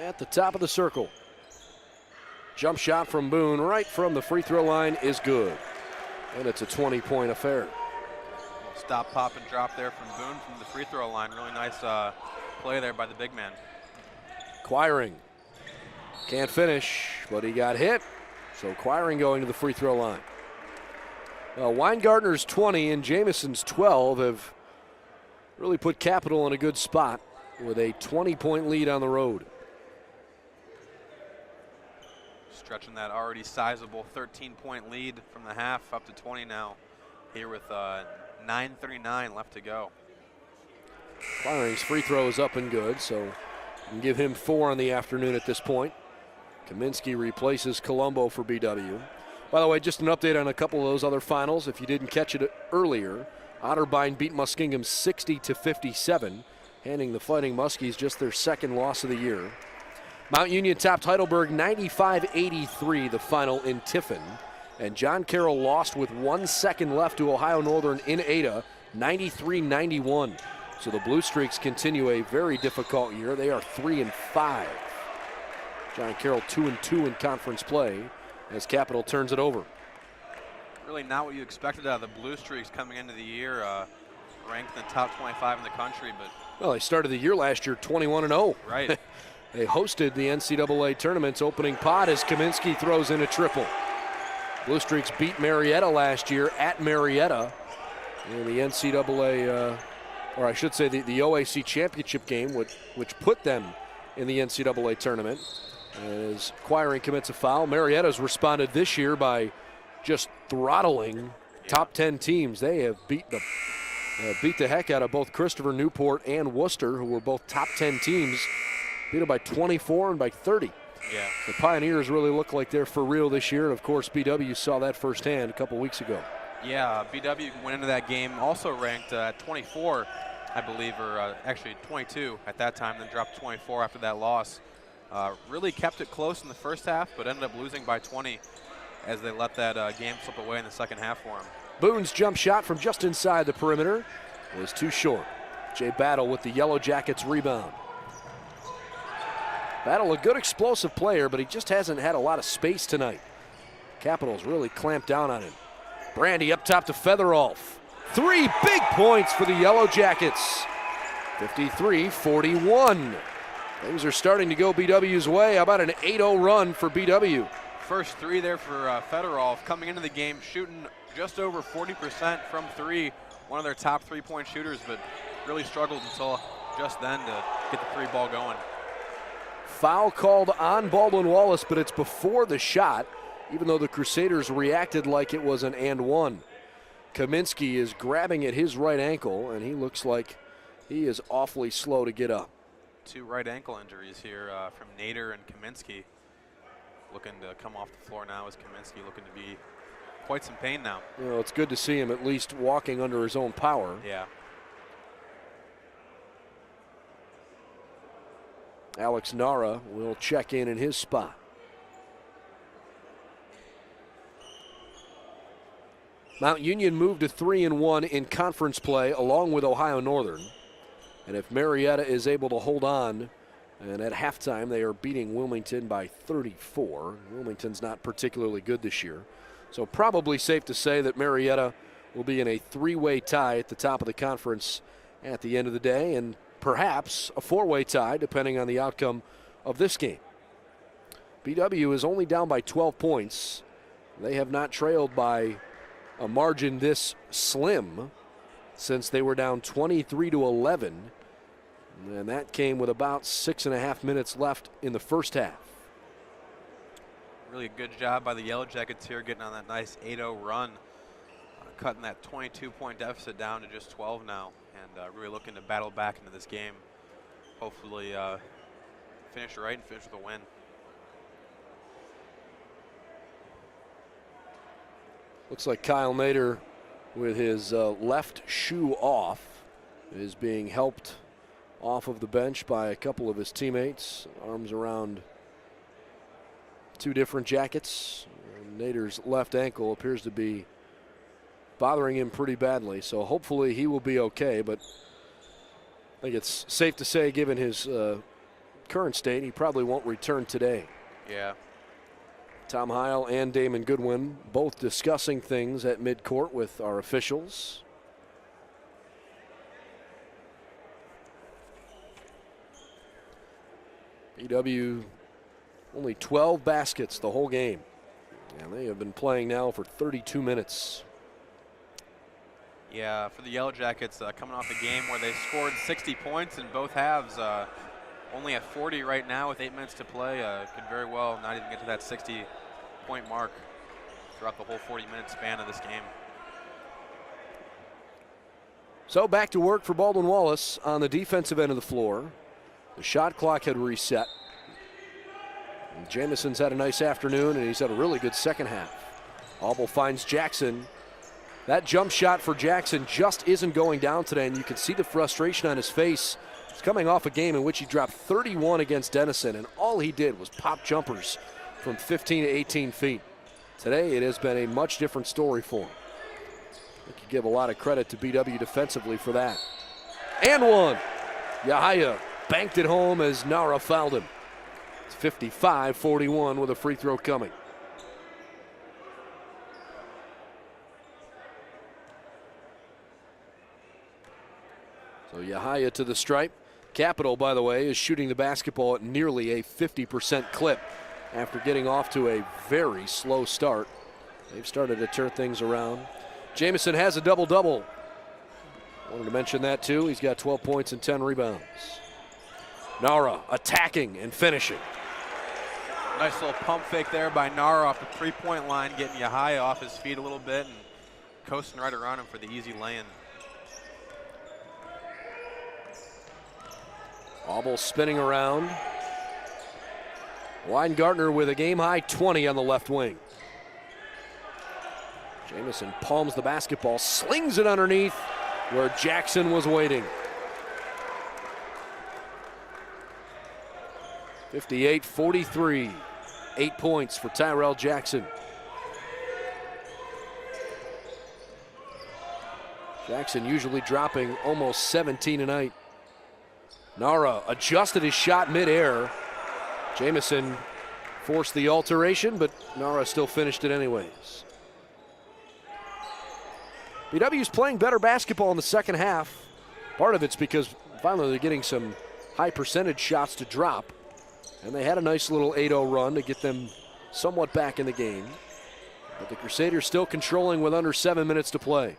At the top of the circle. Jump shot from Boone right from the free throw line is good. And it's a 20-point affair. Stop, pop, and drop there from Boone from the free throw line. Really nice play there by the big man. Quiring can't finish, but he got hit. So Quiring going to the free throw line. Weingartner's 20 and Jamison's 12 have really put Capital in a good spot with a 20-point lead on the road. Stretching that already sizable 13-point lead from the half up to 20 now. Here with 9:39 left to go. Quiring's free throw is up and good, so you can give him 4 on the afternoon at this point. Kaminsky replaces Colombo for BW. By the way, just an update on a couple of those other finals. If you didn't catch it earlier, Otterbein beat Muskingum 60-57, handing the Fighting Muskies just their second loss of the year. Mount Union topped Heidelberg 95-83, the final in Tiffin. And John Carroll lost with 1 second left to Ohio Northern in Ada, 93-91. So the Blue Streaks continue a very difficult year. They are 3-5. John Carroll 2-2 in conference play as Capital turns it over. Really not what you expected out of the Blue Streaks coming into the year, ranked in the top 25 in the country. But well, they started the year last year 21-0. Right. They hosted the NCAA tournament's opening pot as Kaminsky throws in a triple. Blue Streaks beat Marietta last year at Marietta in the NCAA, or I should say the OAC championship game, which put them in the NCAA tournament. As Quiring commits a foul, Marietta's responded this year by just throttling top 10 teams. They have beat the heck out of both Christopher Newport and Worcester, who were both top 10 teams. Beat them by 24 and by 30. Yeah. The Pioneers really look like they're for real this year. And of course, BW saw that firsthand a couple weeks ago. Yeah, BW went into that game also ranked at 24, I believe, or actually 22 at that time, then dropped 24 after that loss. Really kept it close in the first half, but ended up losing by 20 as they let that game slip away in the second half for them. Boone's jump shot from just inside the perimeter was too short. Jay Battle with the Yellow Jackets rebound. Battle, a good explosive player, but he just hasn't had a lot of space tonight. Capitals really clamped down on him. Brandy up top to Featherolf. 3 big points for the Yellow Jackets. 53-41. Things are starting to go BW's way. How about an 8-0 run for BW? First 3 there for Fedorov, coming into the game shooting just over 40% from 3. One of their top 3-point shooters, but really struggled until just then to get the 3 ball going. Foul called on Baldwin Wallace, but it's before the shot, even though the Crusaders reacted like it was an and one. Kaminsky is grabbing at his right ankle, and he looks like he is awfully slow to get up. 2 right ankle injuries here from Nader and Kaminsky. Looking to come off the floor now as Kaminsky looking to be quite some pain now. You know, it's good to see him at least walking under his own power. Yeah. Alex Nara will check in his spot. Mount Union moved to 3-1 in conference play along with Ohio Northern. And if Marietta is able to hold on, and at halftime they are beating Wilmington by 34. Wilmington's not particularly good this year. So probably safe to say that Marietta will be in a 3-way tie at the top of the conference at the end of the day, and perhaps a 4-way tie depending on the outcome of this game. BW is only down by 12 points. They have not trailed by a margin this slim since they were down 23-11. And that came with about 6.5 minutes left in the first half. Really a good job by the Yellow Jackets here, getting on that nice 8-0 run, cutting that 22-point deficit down to just 12 now, and really looking to battle back into this game. Hopefully finish right and finish with a win. Looks like Kyle Nader, with his left shoe off, is being helped off of the bench by a couple of his teammates. Arms around 2 different jackets. Nader's left ankle appears to be bothering him pretty badly, so hopefully he will be okay, but I think it's safe to say, given his current state, he probably won't return today. Yeah. Tom Heil and Damon Goodwin both discussing things at midcourt with our officials. BW only 12 baskets the whole game, and they have been playing now for 32 minutes. Yeah, for the Yellow Jackets, coming off a game where they scored 60 points in both halves, only at 40 right now with 8 minutes to play. Could very well not even get to that 60-point mark throughout the whole 40-minute span of this game. So back to work for Baldwin Wallace on the defensive end of the floor. The shot clock had reset. And Jamison's had a nice afternoon, and he's had a really good second half. Auble finds Jackson. That jump shot for Jackson just isn't going down today, and you can see the frustration on his face. He's coming off a game in which he dropped 31 against Denison, and all he did was pop jumpers from 15 to 18 feet. Today it has been a much different story for him. I could give a lot of credit to BW defensively for that. and one. Yahaya banked it home as Nara fouled him. It's 55-41 with a free throw coming. So Yahaya to the stripe. Capital, by the way, is shooting the basketball at nearly a 50% clip after getting off to a very slow start. They've started to turn things around. Jamison has a double-double. Wanted to mention that too. He's got 12 points and 10 rebounds. Nara attacking and finishing. Nice little pump fake there by Nara off the three-point line, getting Yahaya off his feet a little bit and coasting right around him for the easy lay-in. Auble spinning around. Weingartner with a game-high 20 on the left wing. Jamison palms the basketball, slings it underneath where Jackson was waiting. 58-43. 8 points for Tyrell Jackson. Jackson usually dropping almost 17 a night. Nara adjusted his shot midair. Jamison forced the alteration, but Nara still finished it anyways. BW's playing better basketball in the second half. Part of it's because finally they're getting some high percentage shots to drop. And they had a nice little 8-0 run to get them somewhat back in the game. But the Crusaders still controlling with under 7 minutes to play.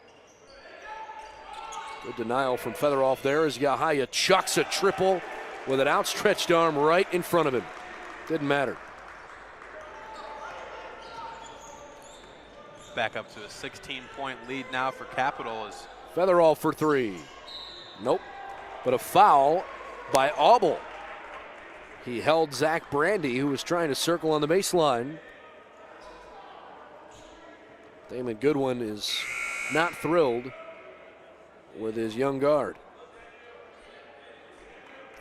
Good denial from Featheroff there as Yahaya chucks a triple with an outstretched arm right in front of him. Didn't matter. Back up to a 16-point lead now for Capital as Featheroff for three. Nope. But a foul by Auble. He held Zach Brandy, who was trying to circle on the baseline. Damon Goodwin is not thrilled with his young guard.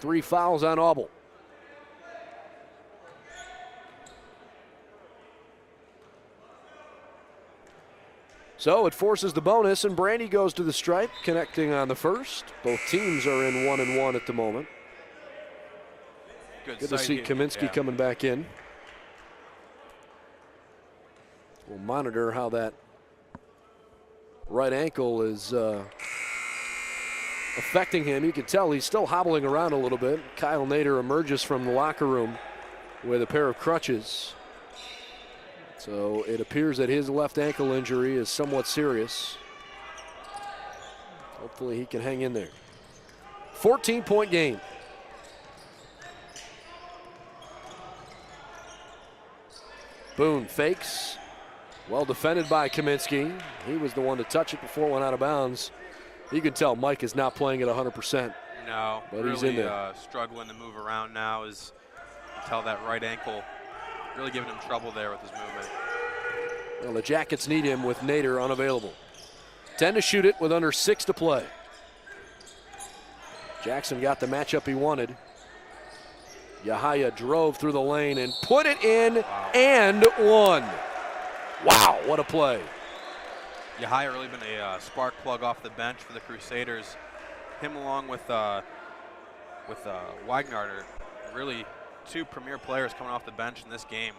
3 fouls on Auble. So it forces the bonus, and Brandy goes to the stripe, connecting on the first. Both teams are in 1-1 at the moment. Good to see Kaminsky coming back in. We'll monitor how that right ankle is affecting him. You can tell he's still hobbling around a little bit. Kyle Nader emerges from the locker room with a pair of crutches. So it appears that his left ankle injury is somewhat serious. Hopefully he can hang in there. 14-point game. Boone fakes. Well defended by Kaminsky. He was the one to touch it before it went out of bounds. You can tell Mike is not playing at 100%. No, but really he's in there. Struggling to move around now. You can tell that right ankle really giving him trouble there with his movement. Well, the Jackets need him with Nader unavailable. 10 to shoot it with under 6 to play. Jackson got the matchup he wanted. Yahaya drove through the lane and put it in and won. Wow, what a play. Yahaya really been a spark plug off the bench for the Crusaders. Him along with Weingartner, really 2 premier players coming off the bench in this game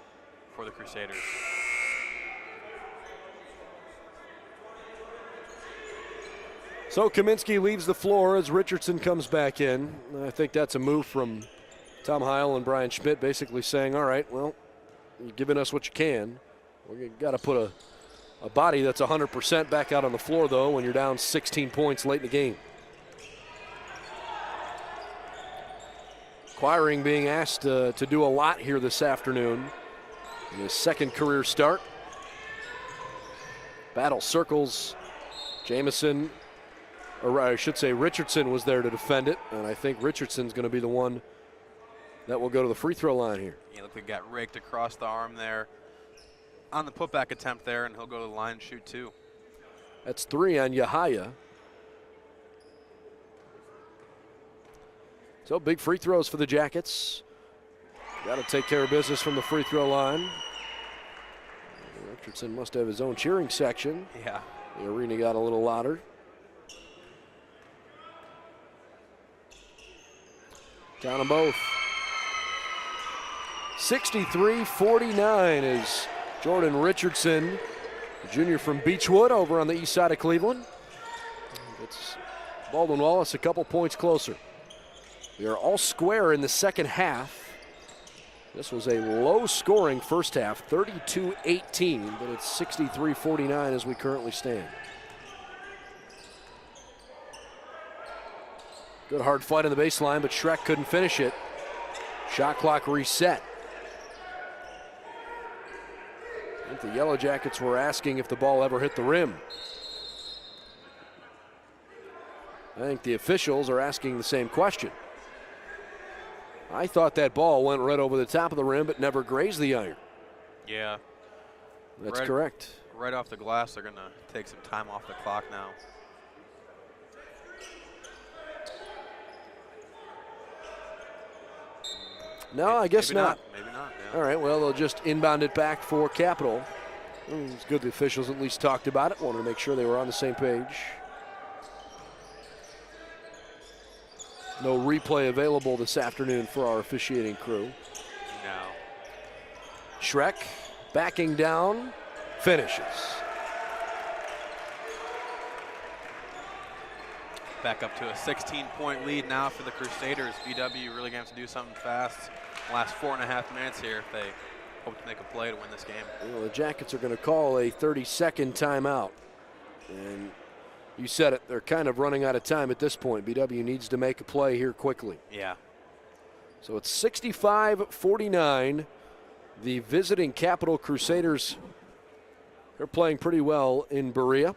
for the Crusaders. So Kaminsky leaves the floor as Richardson comes back in. I think that's a move from Tom Heil and Brian Schmidt, basically saying, all right, well, you're giving us what you can. We've got to put a body that's 100% back out on the floor, though, when you're down 16 points late in the game. Quiring being asked to do a lot here this afternoon in his second career start. Battle circles. Jamison, or I should say Richardson was there to defend it, and I think Richardson's going to be the one that will go to the free throw line here. He looked like he got raked across the arm there on the putback attempt there, and he'll go to the line and shoot 2. That's 3 on Yahaya. So big free throws for the Jackets. Got to take care of business from the free throw line. Richardson must have his own cheering section. Yeah. The arena got a little louder. Count them both. 63-49 is Jordan Richardson, the junior from Beechwood over on the east side of Cleveland. It's Baldwin Wallace a couple points closer. We are all square in the second half. This was a low-scoring first half, 32-18, but it's 63-49 as we currently stand. Good hard fight on the baseline, but Schreck couldn't finish it. Shot clock reset. I think the Yellow Jackets were asking if the ball ever hit the rim. I think the officials are asking the same question. I thought that ball went right over the top of the rim, but never grazed the iron. Yeah. That's correct. Right off the glass, they're going to take some time off the clock now. No, I guess maybe not. Maybe not, yeah. All right, well, they'll just inbound it back for Capital. It's good the officials at least talked about it, wanted to make sure they were on the same page. No replay available this afternoon for our officiating crew. No. Schreck backing down, finishes. Back up to a 16-point lead now for the Crusaders. BW really going to have to do something fast the last 4.5 minutes here if they hope to make a play to win this game. Well, the Jackets are going to call a 30-second timeout. And you said it, they're kind of running out of time at this point. BW needs to make a play here quickly. Yeah. So it's 65-49. The visiting Capital Crusaders, they're playing pretty well in Berea.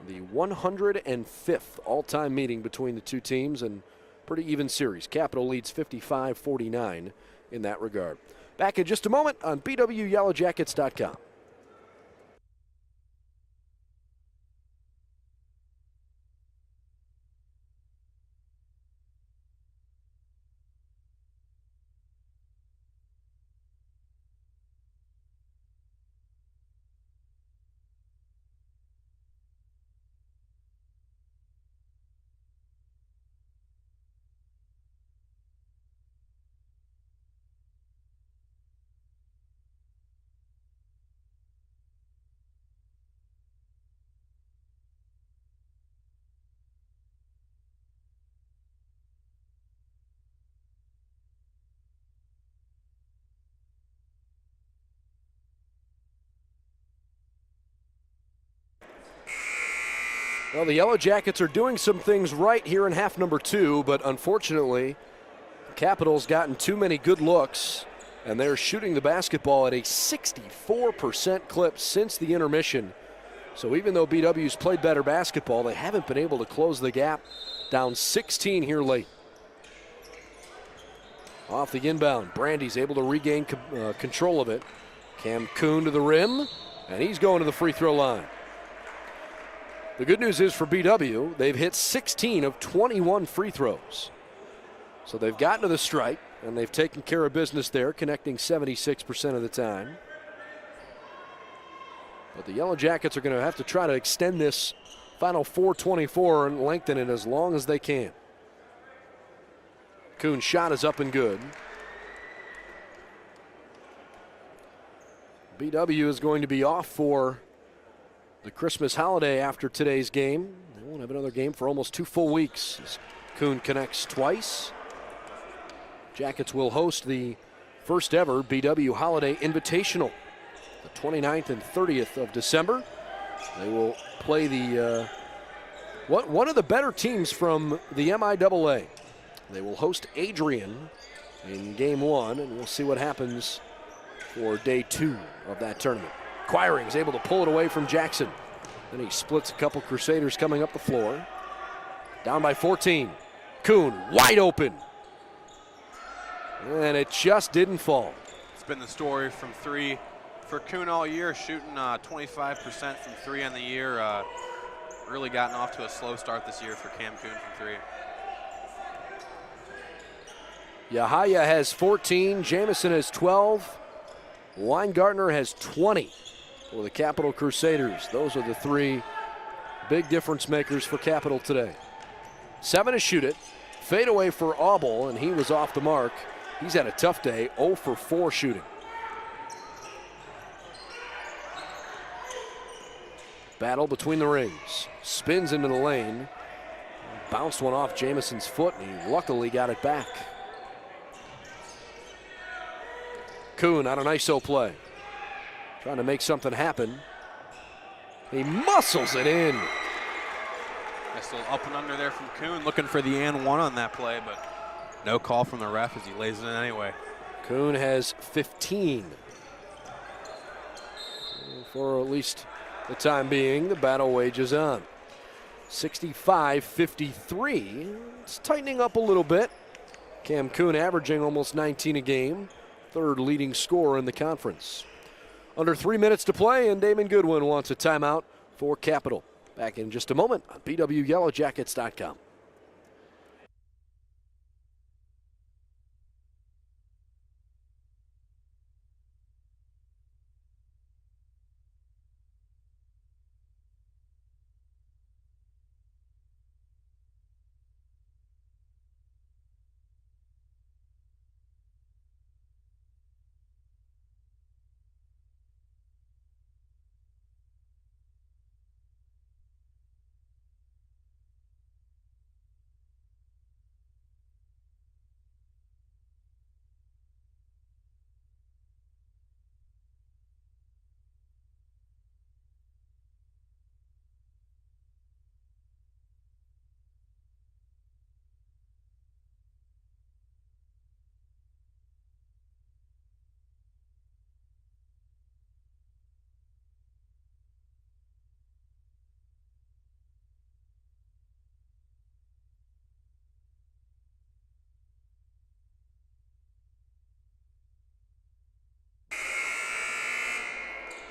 The 105th all-time meeting between the two teams, and pretty even series. Capital leads 55-49 in that regard. Back in just a moment on BWYellowJackets.com. Well, the Yellow Jackets are doing some things right here in half number 2, but unfortunately, Capital's gotten too many good looks, and they're shooting the basketball at a 64% clip since the intermission. So even though BW's played better basketball, they haven't been able to close the gap. Down 16 here late. Off the inbound, Brandy's able to regain control of it. Cam Kuhn to the rim, and he's going to the free throw line. The good news is for BW, they've hit 16 of 21 free throws. So they've gotten to the stripe, and they've taken care of business there, connecting 76% of the time. But the Yellow Jackets are going to have to try to extend this final 4:24 and lengthen it as long as they can. Kuhn's shot is up and good. BW is going to be off for the Christmas holiday after today's game. They won't have another game for almost 2 full weeks as Kuhn connects twice. Jackets will host the first ever BW Holiday Invitational, the 29th and 30th of December. They will play the one of the better teams from the MIAA. They will host Adrian in game 1, and we'll see what happens for day 2 of that tournament. Quiring is able to pull it away from Jackson. Then he splits a couple Crusaders coming up the floor. Down by 14. Kuhn wide open. And it just didn't fall. It's been the story from 3 for Kuhn all year, shooting 25% from 3 on the year. Really gotten off to a slow start this year for Cam Kuhn from 3. Yahaya has 14. Jamison has 12. Weingartner has 20 for the Capital Crusaders. Those are the 3 big difference makers for Capital today. 7 to shoot it, Fadeaway for Auble, and he was off the mark. He's had a tough day, 0 for 4 shooting. Battle between the rings. Spins into the lane. Bounced one off Jamison's foot, and he luckily got it back. Kuhn on an ISO play. Trying to make something happen. He muscles it in. Nice little up and under there from Kuhn, looking for the and one on that play, but no call from the ref as he lays it in anyway. Kuhn has 15. For at least the time being, the battle wages on. 65-53. It's tightening up a little bit. Cam Kuhn averaging almost 19 a game. Third leading scorer in the conference. Under 3 minutes to play, and Damon Goodwin wants a timeout for Capital. Back in just a moment on BWYellowJackets.com.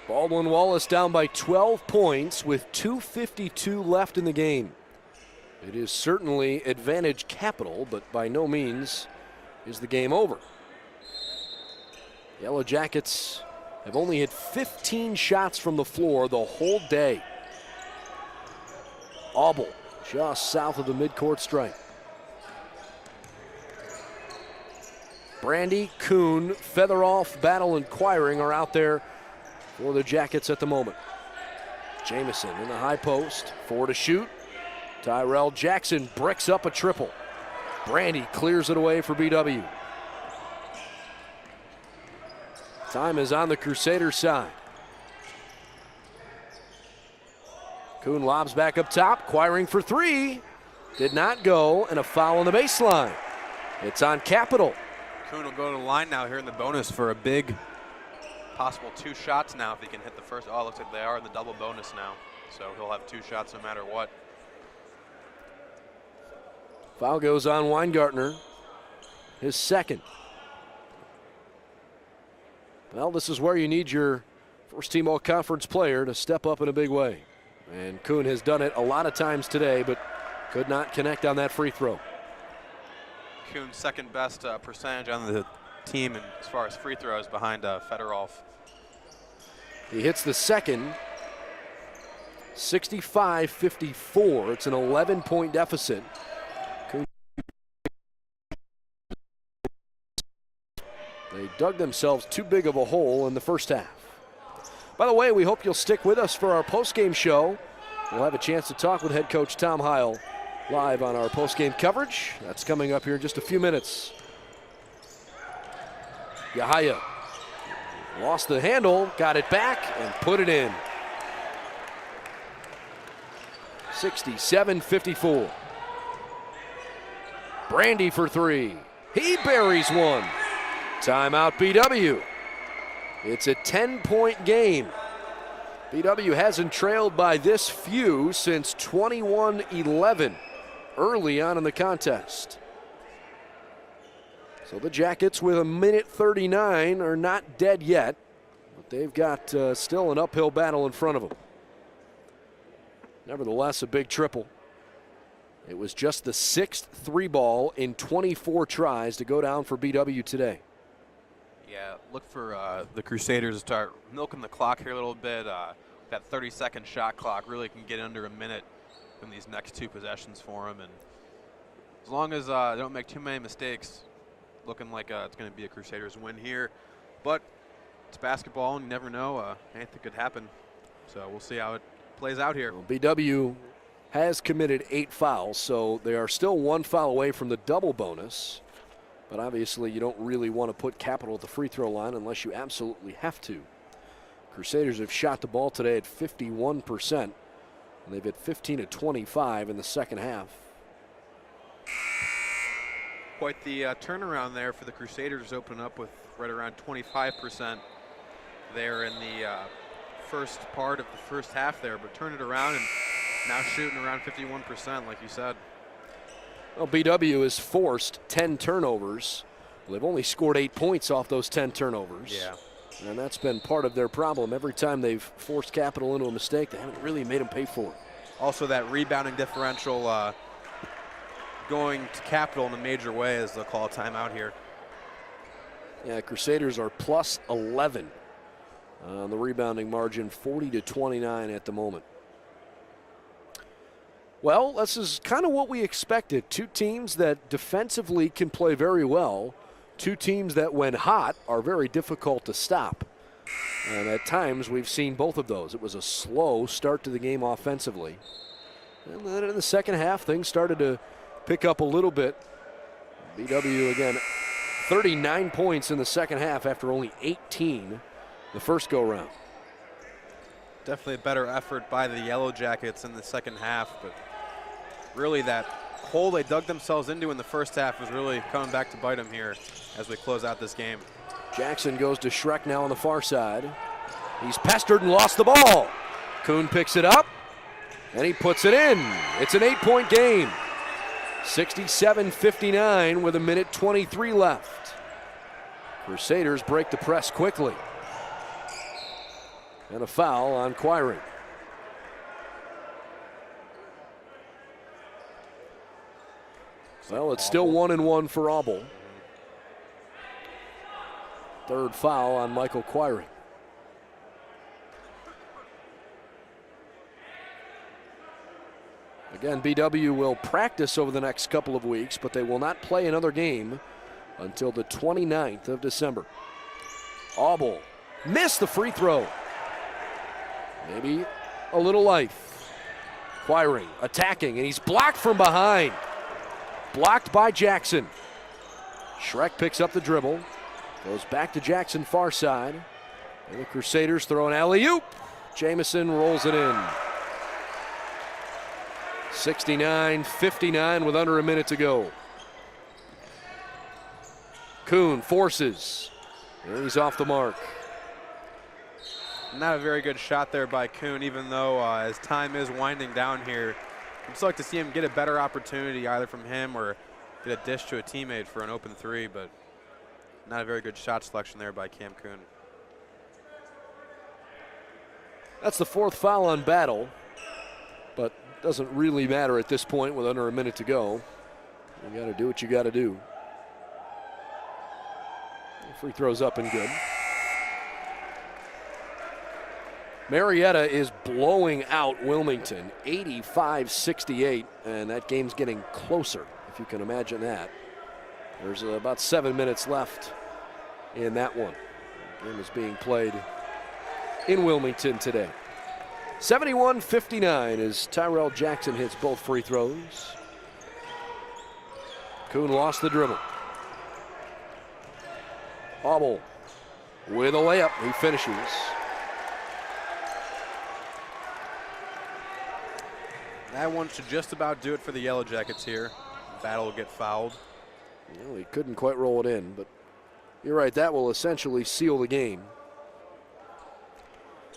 Baldwin Wallace down by 12 points with 2:52 left in the game. It is certainly advantage Capital, but by no means is the game over. Yellow Jackets have only hit 15 shots from the floor the whole day. Auble just south of the midcourt stripe. Brandy, Kuhn, Featheroff, Battle, and Quiring are out there for the Jackets at the moment. Jamison in the high post, 4 to shoot. Tyrell Jackson bricks up a triple. Brandy clears it away for BW. Time is on the Crusaders' side. Kuhn lobs back up top, Quiring for 3. Did not go, and a foul on the baseline. It's on Capital. Kuhn will go to the line now here in the bonus for a big possible 2 shots now if he can hit the first. Oh, it looks like they are in the double bonus now. So he'll have 2 shots no matter what. Foul goes on Weingartner, his second. Well, this is where you need your first team all-conference player to step up in a big way. And Kuhn has done it a lot of times today, but could not connect on that free throw. Kuhn's second best percentage on the team and as far as free throws behind Fedorov. He hits the second, 65-54. It's an 11-point deficit. They dug themselves too big of a hole in the first half. By the way, we hope you'll stick with us for our postgame show. We'll have a chance to talk with head coach Tom Heil live on our postgame coverage. That's coming up here in just a few minutes. Yahaya lost the handle, got it back, and put it in. 67-54. Brandy for 3. He buries one. Timeout BW. It's a 10-point game. BW hasn't trailed by this few since 21-11 early on in the contest. So the Jackets with a minute 39 are not dead yet, but they've got still an uphill battle in front of them. Nevertheless, a big triple. It was just the 6th 3-ball in 24 tries to go down for BW today. Yeah, look for the Crusaders to start milking the clock here a little bit. That 30-second shot clock really can get under a minute in these next 2 possessions for them. And As long as they don't make too many mistakes, looking like it's going to be a Crusaders win here. But it's basketball, and you never know. Anything could happen. So we'll see how it plays out here. Well, BW has committed 8 fouls, so they are still 1 foul away from the double bonus. But obviously you don't really want to put Capital at the free throw line unless you absolutely have to. Crusaders have shot the ball today at 51%, and they've hit 15 of 25 in the second half. Quite the turnaround there for the Crusaders, open up with right around 25% there in the first part of the first half there, but turn it around and now shooting around 51%, like you said. Well, BW has forced 10 turnovers. Well, they've only scored 8 points off those 10 turnovers. Yeah. And that's been part of their problem. Every time they've forced Capital into a mistake, they haven't really made them pay for it. Also, that rebounding differential going to Capital in a major way as they'll call a timeout here. Yeah, Crusaders are plus 11 on the rebounding margin, 40 to 29 at the moment. Well, this is kind of what we expected. 2 teams that defensively can play very well. 2 teams that, when hot, are very difficult to stop. And at times, we've seen both of those. It was a slow start to the game offensively. And then in the second half, things started to pick up a little bit. BW, again, 39 points in the second half after only 18 the first go-round. Definitely a better effort by the Yellow Jackets in the second half, but really that hole they dug themselves into in the first half was really coming back to bite them here as we close out this game. Jackson goes to Schreck now on the far side. He's pestered and lost the ball. Kuhn picks it up, and he puts it in. It's an 8-point game. 67-59 with 1:23 left. Crusaders break the press quickly. And a foul on Quiring. Well, it's still 1-1 for Auble. Third foul on Michael Quiring. Again, BW will practice over the next couple of weeks, but they will not play another game until the 29th of December. Auble missed the free throw. Maybe a little life. Quiring attacking, and he's blocked from behind. Blocked by Jackson. Schreck picks up the dribble. Goes back to Jackson far side. And the Crusaders throw an alley-oop. Jamison rolls it in. 69-59 with under a minute to go. Kuhn forces. And he's off the mark. Not a very good shot there by Kuhn, even though as time is winding down here, I'd just like to see him get a better opportunity either from him or get a dish to a teammate for an open 3, but not a very good shot selection there by Cam Kuhn. That's the 4th foul on Battle, but doesn't really matter at this point with under a minute to go. You got to do what you got to do. Free throw's up and good. Marietta is blowing out Wilmington, 85-68, and that game's getting closer, if you can imagine that. There's about 7 minutes left in that one. The game is being played in Wilmington today. 71-59 as Tyrell Jackson hits both free throws. Kuhn lost the dribble. Auble with a layup. He finishes. That one should just about do it for the Yellow Jackets here. Battle will get fouled. Well, he couldn't quite roll it in, but you're right, that will essentially seal the game.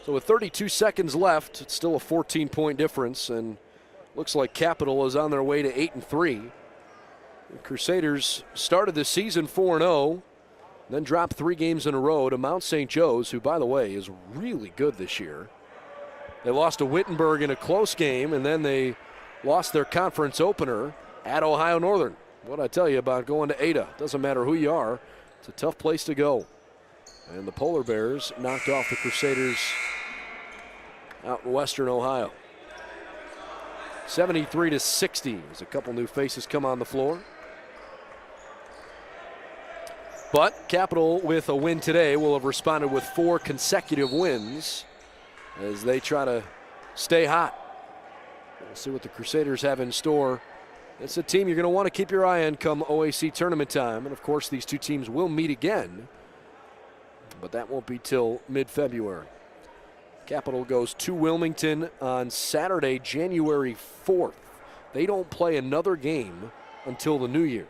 So with 32 seconds left, it's still a 14-point difference, and looks like Capital is on their way to 8-3. The Crusaders started the season 4-0, then dropped 3 games in a row to Mount St. Joe's, who, by the way, is really good this year. They lost to Wittenberg in a close game, and then they lost their conference opener at Ohio Northern. What I tell you about going to Ada, doesn't matter who you are, it's a tough place to go. And the Polar Bears knocked off the Crusaders out in Western Ohio. 73-60 as a couple new faces come on the floor. But Capital, with a win today, will have responded with 4 consecutive wins as they try to stay hot. We'll see what the Crusaders have in store. It's a team you're going to want to keep your eye on come OAC tournament time. And, of course, these two teams will meet again, but that won't be till mid-February. Capital goes to Wilmington on Saturday, January 4th. They don't play another game until the new year.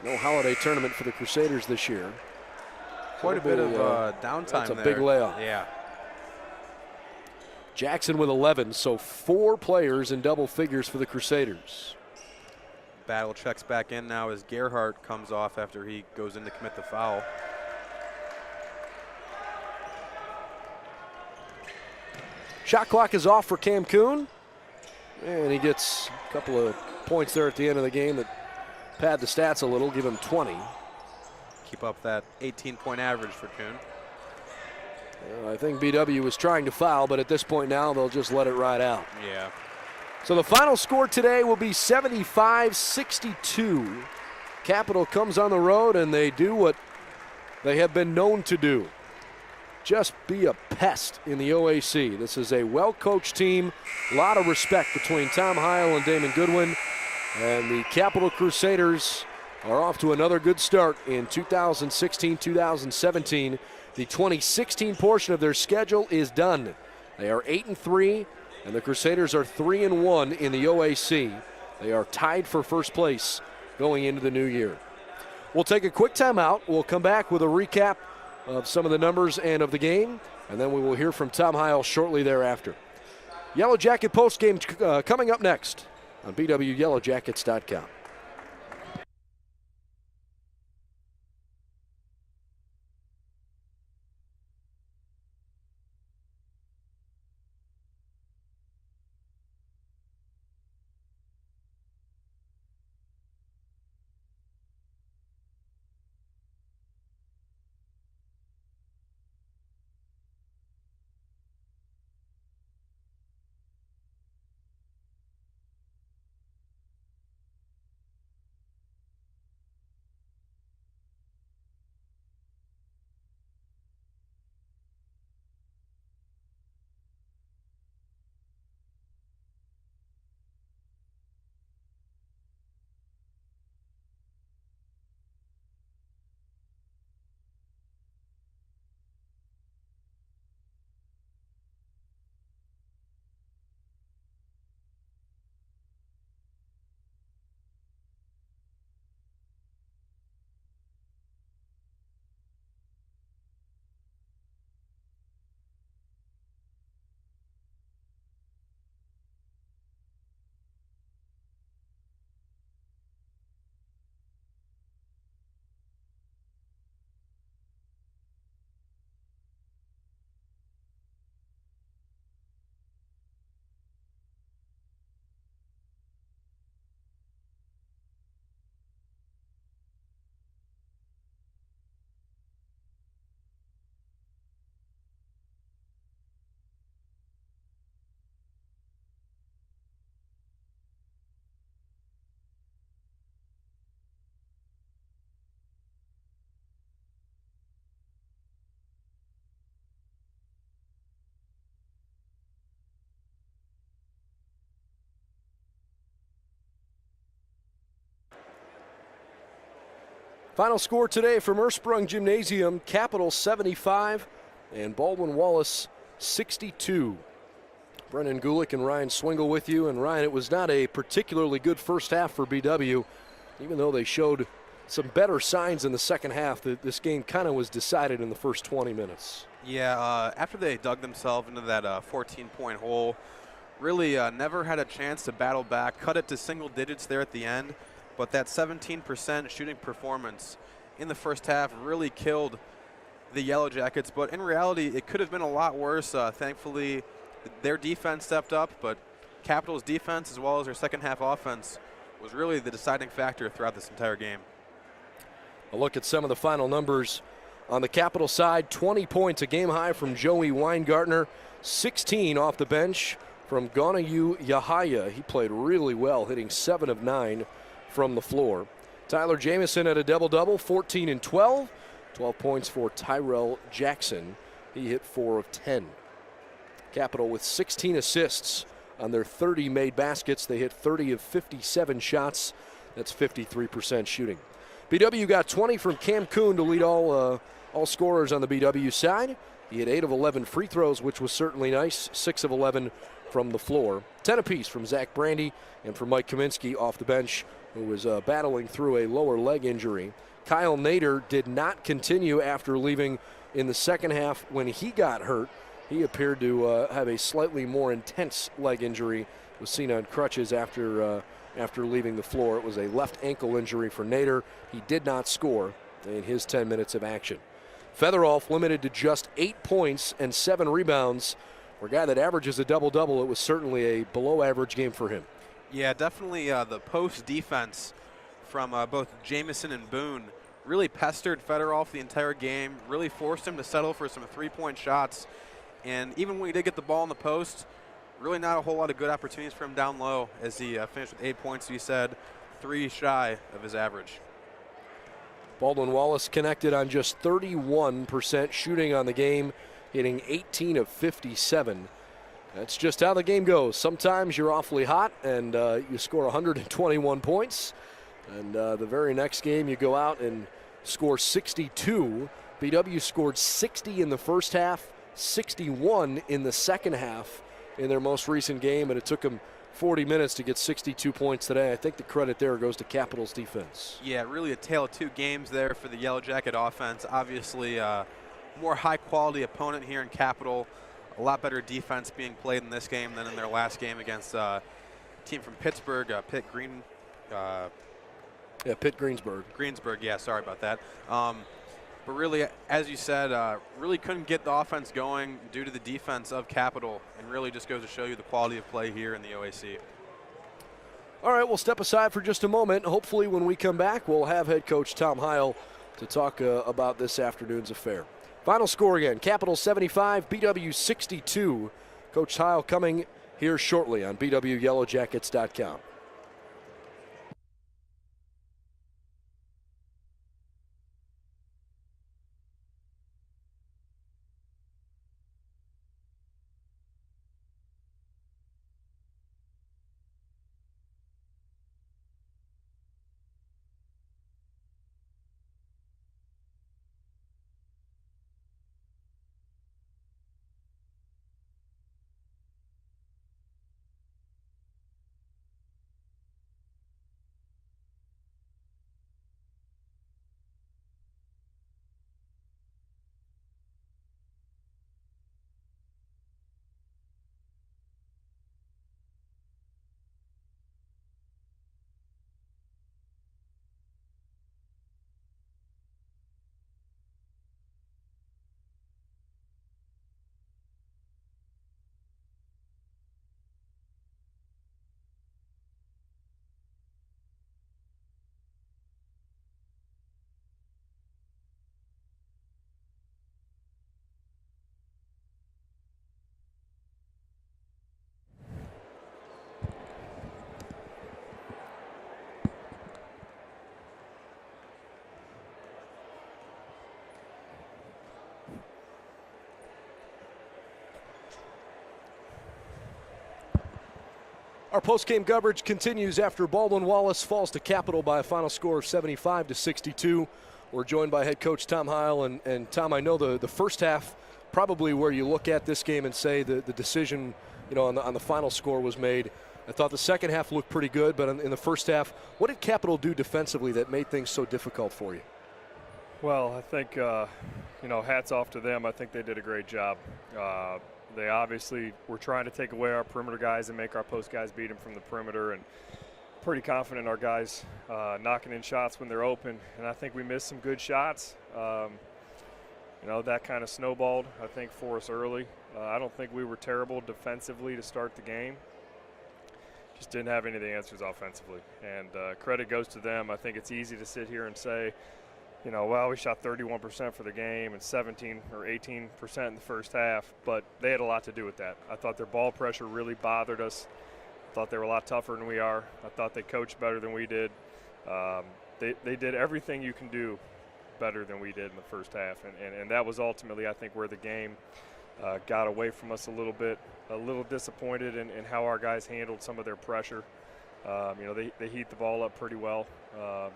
No holiday tournament for the Crusaders this year. Quite a bit of downtime there. That's a big layoff. Yeah. Jackson with 11, so 4 players in double figures for the Crusaders. Battle checks back in now as Gerhardt comes off after he goes in to commit the foul. Shot clock is off for Cam Kuhn, and he gets a couple of points there at the end of the game that pad the stats a little, give him 20. Keep up that 18-point average for Kuhn. I think BW was trying to foul, but at this point now they'll just let it ride out. Yeah. So the final score today will be 75-62. Capital comes on the road and they do what they have been known to do. Just be a pest in the OAC. This is a well-coached team. A lot of respect between Tom Heil and Damon Goodwin. And the Capital Crusaders are off to another good start in 2016-2017. The 2016 portion of their schedule is done. They are 8-3, and the Crusaders are 3-1 in the OAC. They are tied for first place going into the new year. We'll take a quick timeout. We'll come back with a recap of some of the numbers and of the game, and then we will hear from Tom Heil shortly thereafter. Yellow Jacket postgame coming up next on BWYellowJackets.com. Final score today from Ursprung Gymnasium, Capital 75 and Baldwin Wallace 62. Brendan Gulick and Ryan Swingle with you. And Ryan, it was not a particularly good first half for BW, even though they showed some better signs in the second half. This game kind of was decided in the first 20 minutes. Yeah, after they dug themselves into that 14-point hole, really never had a chance to battle back, cut it to single digits there at the end. But that 17% shooting performance in the first half really killed the Yellow Jackets. But in reality, it could have been a lot worse. Thankfully, their defense stepped up, but Capital's defense as well as their second half offense was really the deciding factor throughout this entire game. A look at some of the final numbers on the Capital side. 20 points, a game high from Joey Weingartner, 16 off the bench from Gonayu Yahaya. He played really well, hitting 7 of 9 from the floor. Tyler Jamison had a double-double, 14 and 12. 12 points for Tyrell Jackson. He hit 4 of 10. Capital with 16 assists on their 30 made baskets. They hit 30 of 57 shots. That's 53% shooting. BW got 20 from Cam Kuhn to lead all scorers on the BW side. He had 8 of 11 free throws, which was certainly nice. 6 of 11 from the floor. 10 apiece from Zach Brandy and from Mike Kaminsky off the bench, who was battling through a lower leg injury. Kyle Nader did not continue after leaving in the second half when he got hurt. He appeared to have a slightly more intense leg injury. Was seen on crutches after leaving the floor. It was a left ankle injury for Nader. He did not score in his 10 minutes of action. Featherolf limited to just 8 points and 7 rebounds. For a guy that averages a double-double, it was certainly a below-average game for him. Yeah, definitely the post defense from both Jamison and Boone really pestered Featherolf the entire game, really forced him to settle for some three-point shots. And even when he did get the ball in the post, really not a whole lot of good opportunities for him down low as he finished with 8 points, he said, 3 shy of his average. Baldwin Wallace connected on just 31% shooting on the game, hitting 18 of 57. That's just how the game goes. Sometimes you're awfully hot and you score 121 points. And the very next game you go out and score 62. BW scored 60 in the first half, 61 in the second half in their most recent game, and it took them 40 minutes to get 62 points today. I think the credit there goes to Capital's defense. Yeah, really a tale of two games there for the Yellow Jacket offense. Obviously, more high-quality opponent here in Capital. A lot better defense being played in this game than in their last game against a team from Pittsburgh, Pitt Greensburg. Greensburg, yeah, sorry about that. But really, as you said, really couldn't get the offense going due to the defense of Capital, and really just goes to show you the quality of play here in the OAC. All right, we'll step aside for just a moment. Hopefully when we come back, we'll have head coach Tom Heil to talk about this afternoon's affair. Final score again, Capital 75, BW 62. Coach Heil coming here shortly on BWYellowJackets.com. Our post-game coverage continues after Baldwin Wallace falls to Capital by a final score of 75-62. We're joined by head coach Tom Heil. And Tom, I know the first half probably where you look at this game and say the decision, on the final score was made. I thought the second half looked pretty good, but in the first half, what did Capital do defensively that made things so difficult for you? Well, I think, hats off to them. I think they did a great job. They obviously were trying to take away our perimeter guys and make our post guys beat them from the perimeter, and pretty confident our guys knocking in shots when they're open. And I think we missed some good shots. That kind of snowballed, I think, for us early. I don't think we were terrible defensively to start the game. Just didn't have any of the answers offensively. And credit goes to them. I think it's easy to sit here and say, well, we shot 31% for the game and 17 or 18% in the first half, but they had a lot to do with that. I thought their ball pressure really bothered us. I thought they were a lot tougher than we are. I thought they coached better than we did. They did everything you can do better than we did in the first half, and that was ultimately, I think, where the game got away from us a little bit. A little disappointed in how our guys handled some of their pressure. They heat the ball up pretty well.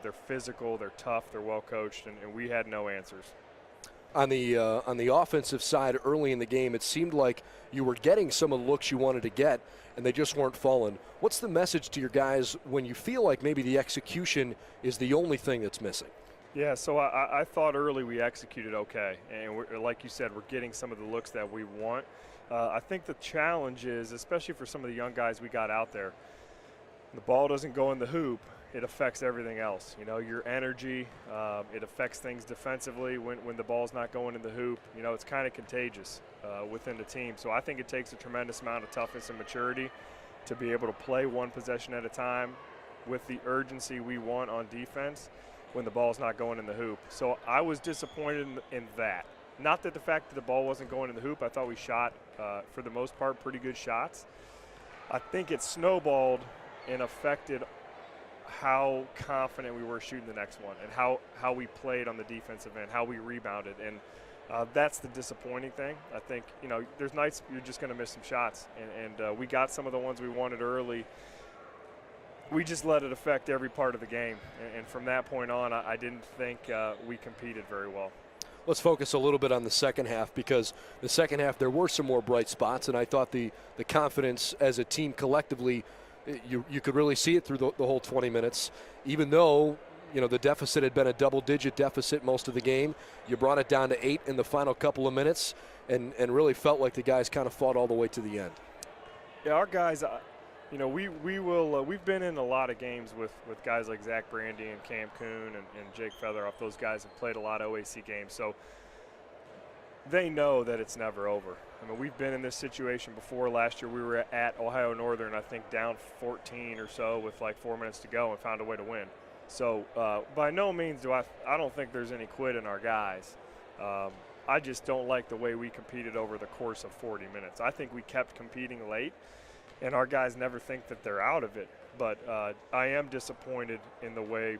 They're physical, they're tough, they're well coached, and we had no answers. On the offensive side early in the game, it seemed like you were getting some of the looks you wanted to get, and they just weren't falling. What's the message to your guys when you feel like maybe the execution is the only thing that's missing? Yeah, so I thought early we executed okay, and like you said, we're getting some of the looks that we want. I think the challenge is, especially for some of the young guys we got out there, the ball doesn't go in the hoop, it affects everything else. Your energy, it affects things defensively when the ball's not going in the hoop. It's kind of contagious within the team. So I think it takes a tremendous amount of toughness and maturity to be able to play one possession at a time with the urgency we want on defense when the ball's not going in the hoop. So I was disappointed in that. Not that the fact that the ball wasn't going in the hoop. I thought we shot, for the most part, pretty good shots. I think it snowballed and affected how confident we were shooting the next one and how we played on the defensive end, how we rebounded. And that's the disappointing thing. I think, there's nights you're just going to miss some shots. And we got some of the ones we wanted early. We just let it affect every part of the game. And from that point on, I didn't think we competed very well. Let's focus a little bit on the second half, because the second half there were some more bright spots, and I thought the confidence as a team collectively, you could really see it through the whole 20 minutes. Even though, the deficit had been a double-digit deficit most of the game, you brought it down to 8 in the final couple of minutes and really felt like the guys kind of fought all the way to the end. Yeah, our guys, we've been in a lot of games with guys like Zach Brandy and Cam Kuhn and Jake Featheroff. Those guys have played a lot of OAC games, so they know that it's never over. We've been in this situation before. Last year we were at Ohio Northern, I think down 14 or so with like 4 minutes to go and found a way to win. So by no means I don't think there's any quit in our guys. I just don't like the way we competed over the course of 40 minutes. I think we kept competing late, and our guys never think that they're out of it. But I am disappointed in the way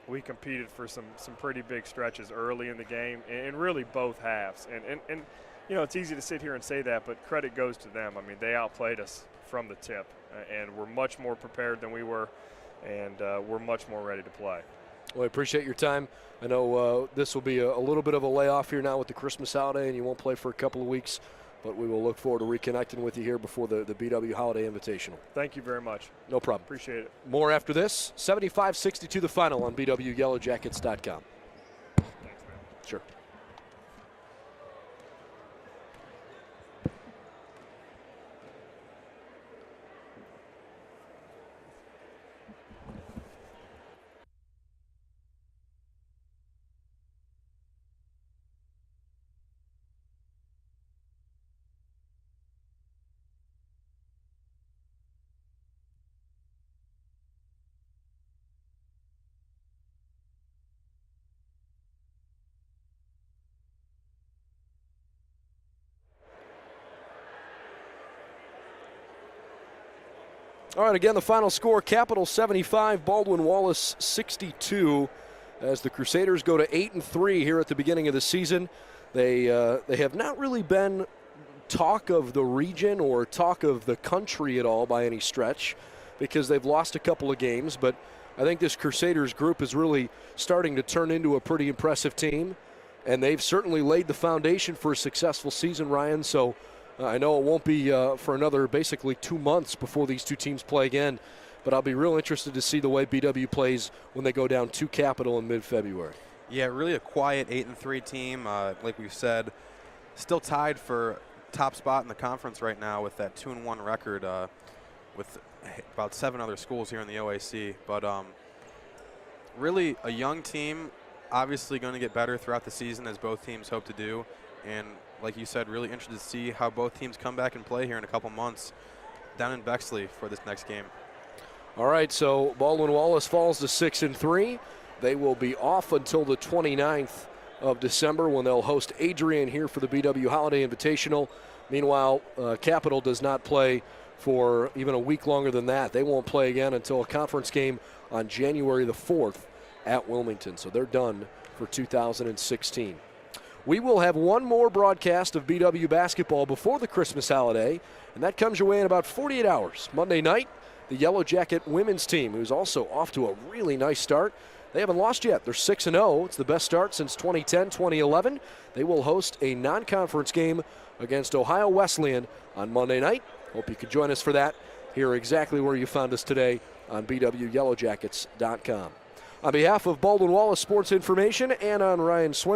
we competed for some pretty big stretches early in the game, and really both halves. And it's easy to sit here and say that, but credit goes to them. They outplayed us from the tip, and we're much more prepared than we were, and we're much more ready to play. Well, I appreciate your time. I know this will be a little bit of a layoff here now with the Christmas holiday, and you won't play for a couple of weeks, but we will look forward to reconnecting with you here before the BW Holiday Invitational. Thank you very much. No problem. Appreciate it. More after this. 75-62 the final on BWYellowJackets.com. Thanks, man. Sure. All right, again, the final score, Capital 75, Baldwin Wallace 62, as the Crusaders go to 8-3 here at the beginning of the season. They have not really been talk of the region or talk of the country at all by any stretch, because they've lost a couple of games, but I think this Crusaders group is really starting to turn into a pretty impressive team, and they've certainly laid the foundation for a successful season, Ryan, so I know it won't be for another basically 2 months before these two teams play again, but I'll be real interested to see the way BW plays when they go down to Capital in mid-February. Yeah, really a quiet 8-3 team, like we've said, still tied for top spot in the conference right now with that 2-1 record with about 7 other schools here in the OAC. But really a young team, obviously going to get better throughout the season as both teams hope to do. And like you said, really interested to see how both teams come back and play here in a couple months down in Bexley for this next game. All right, so Baldwin Wallace falls to 6-3. They will be off until the 29th of December when they'll host Adrian here for the BW Holiday Invitational. Meanwhile, Capital does not play for even a week longer than that. They won't play again until a conference game on January the 4th at Wilmington. So they're done for 2016. We will have one more broadcast of BW basketball before the Christmas holiday, and that comes your way in about 48 hours. Monday night, the Yellow Jacket women's team, who's also off to a really nice start. They haven't lost yet. They're 6-0. It's the best start since 2010-2011. They will host a non-conference game against Ohio Wesleyan on Monday night. Hope you could join us for that here exactly where you found us today on BWYellowJackets.com. On behalf of Baldwin Wallace Sports Information and on Ryan Swing,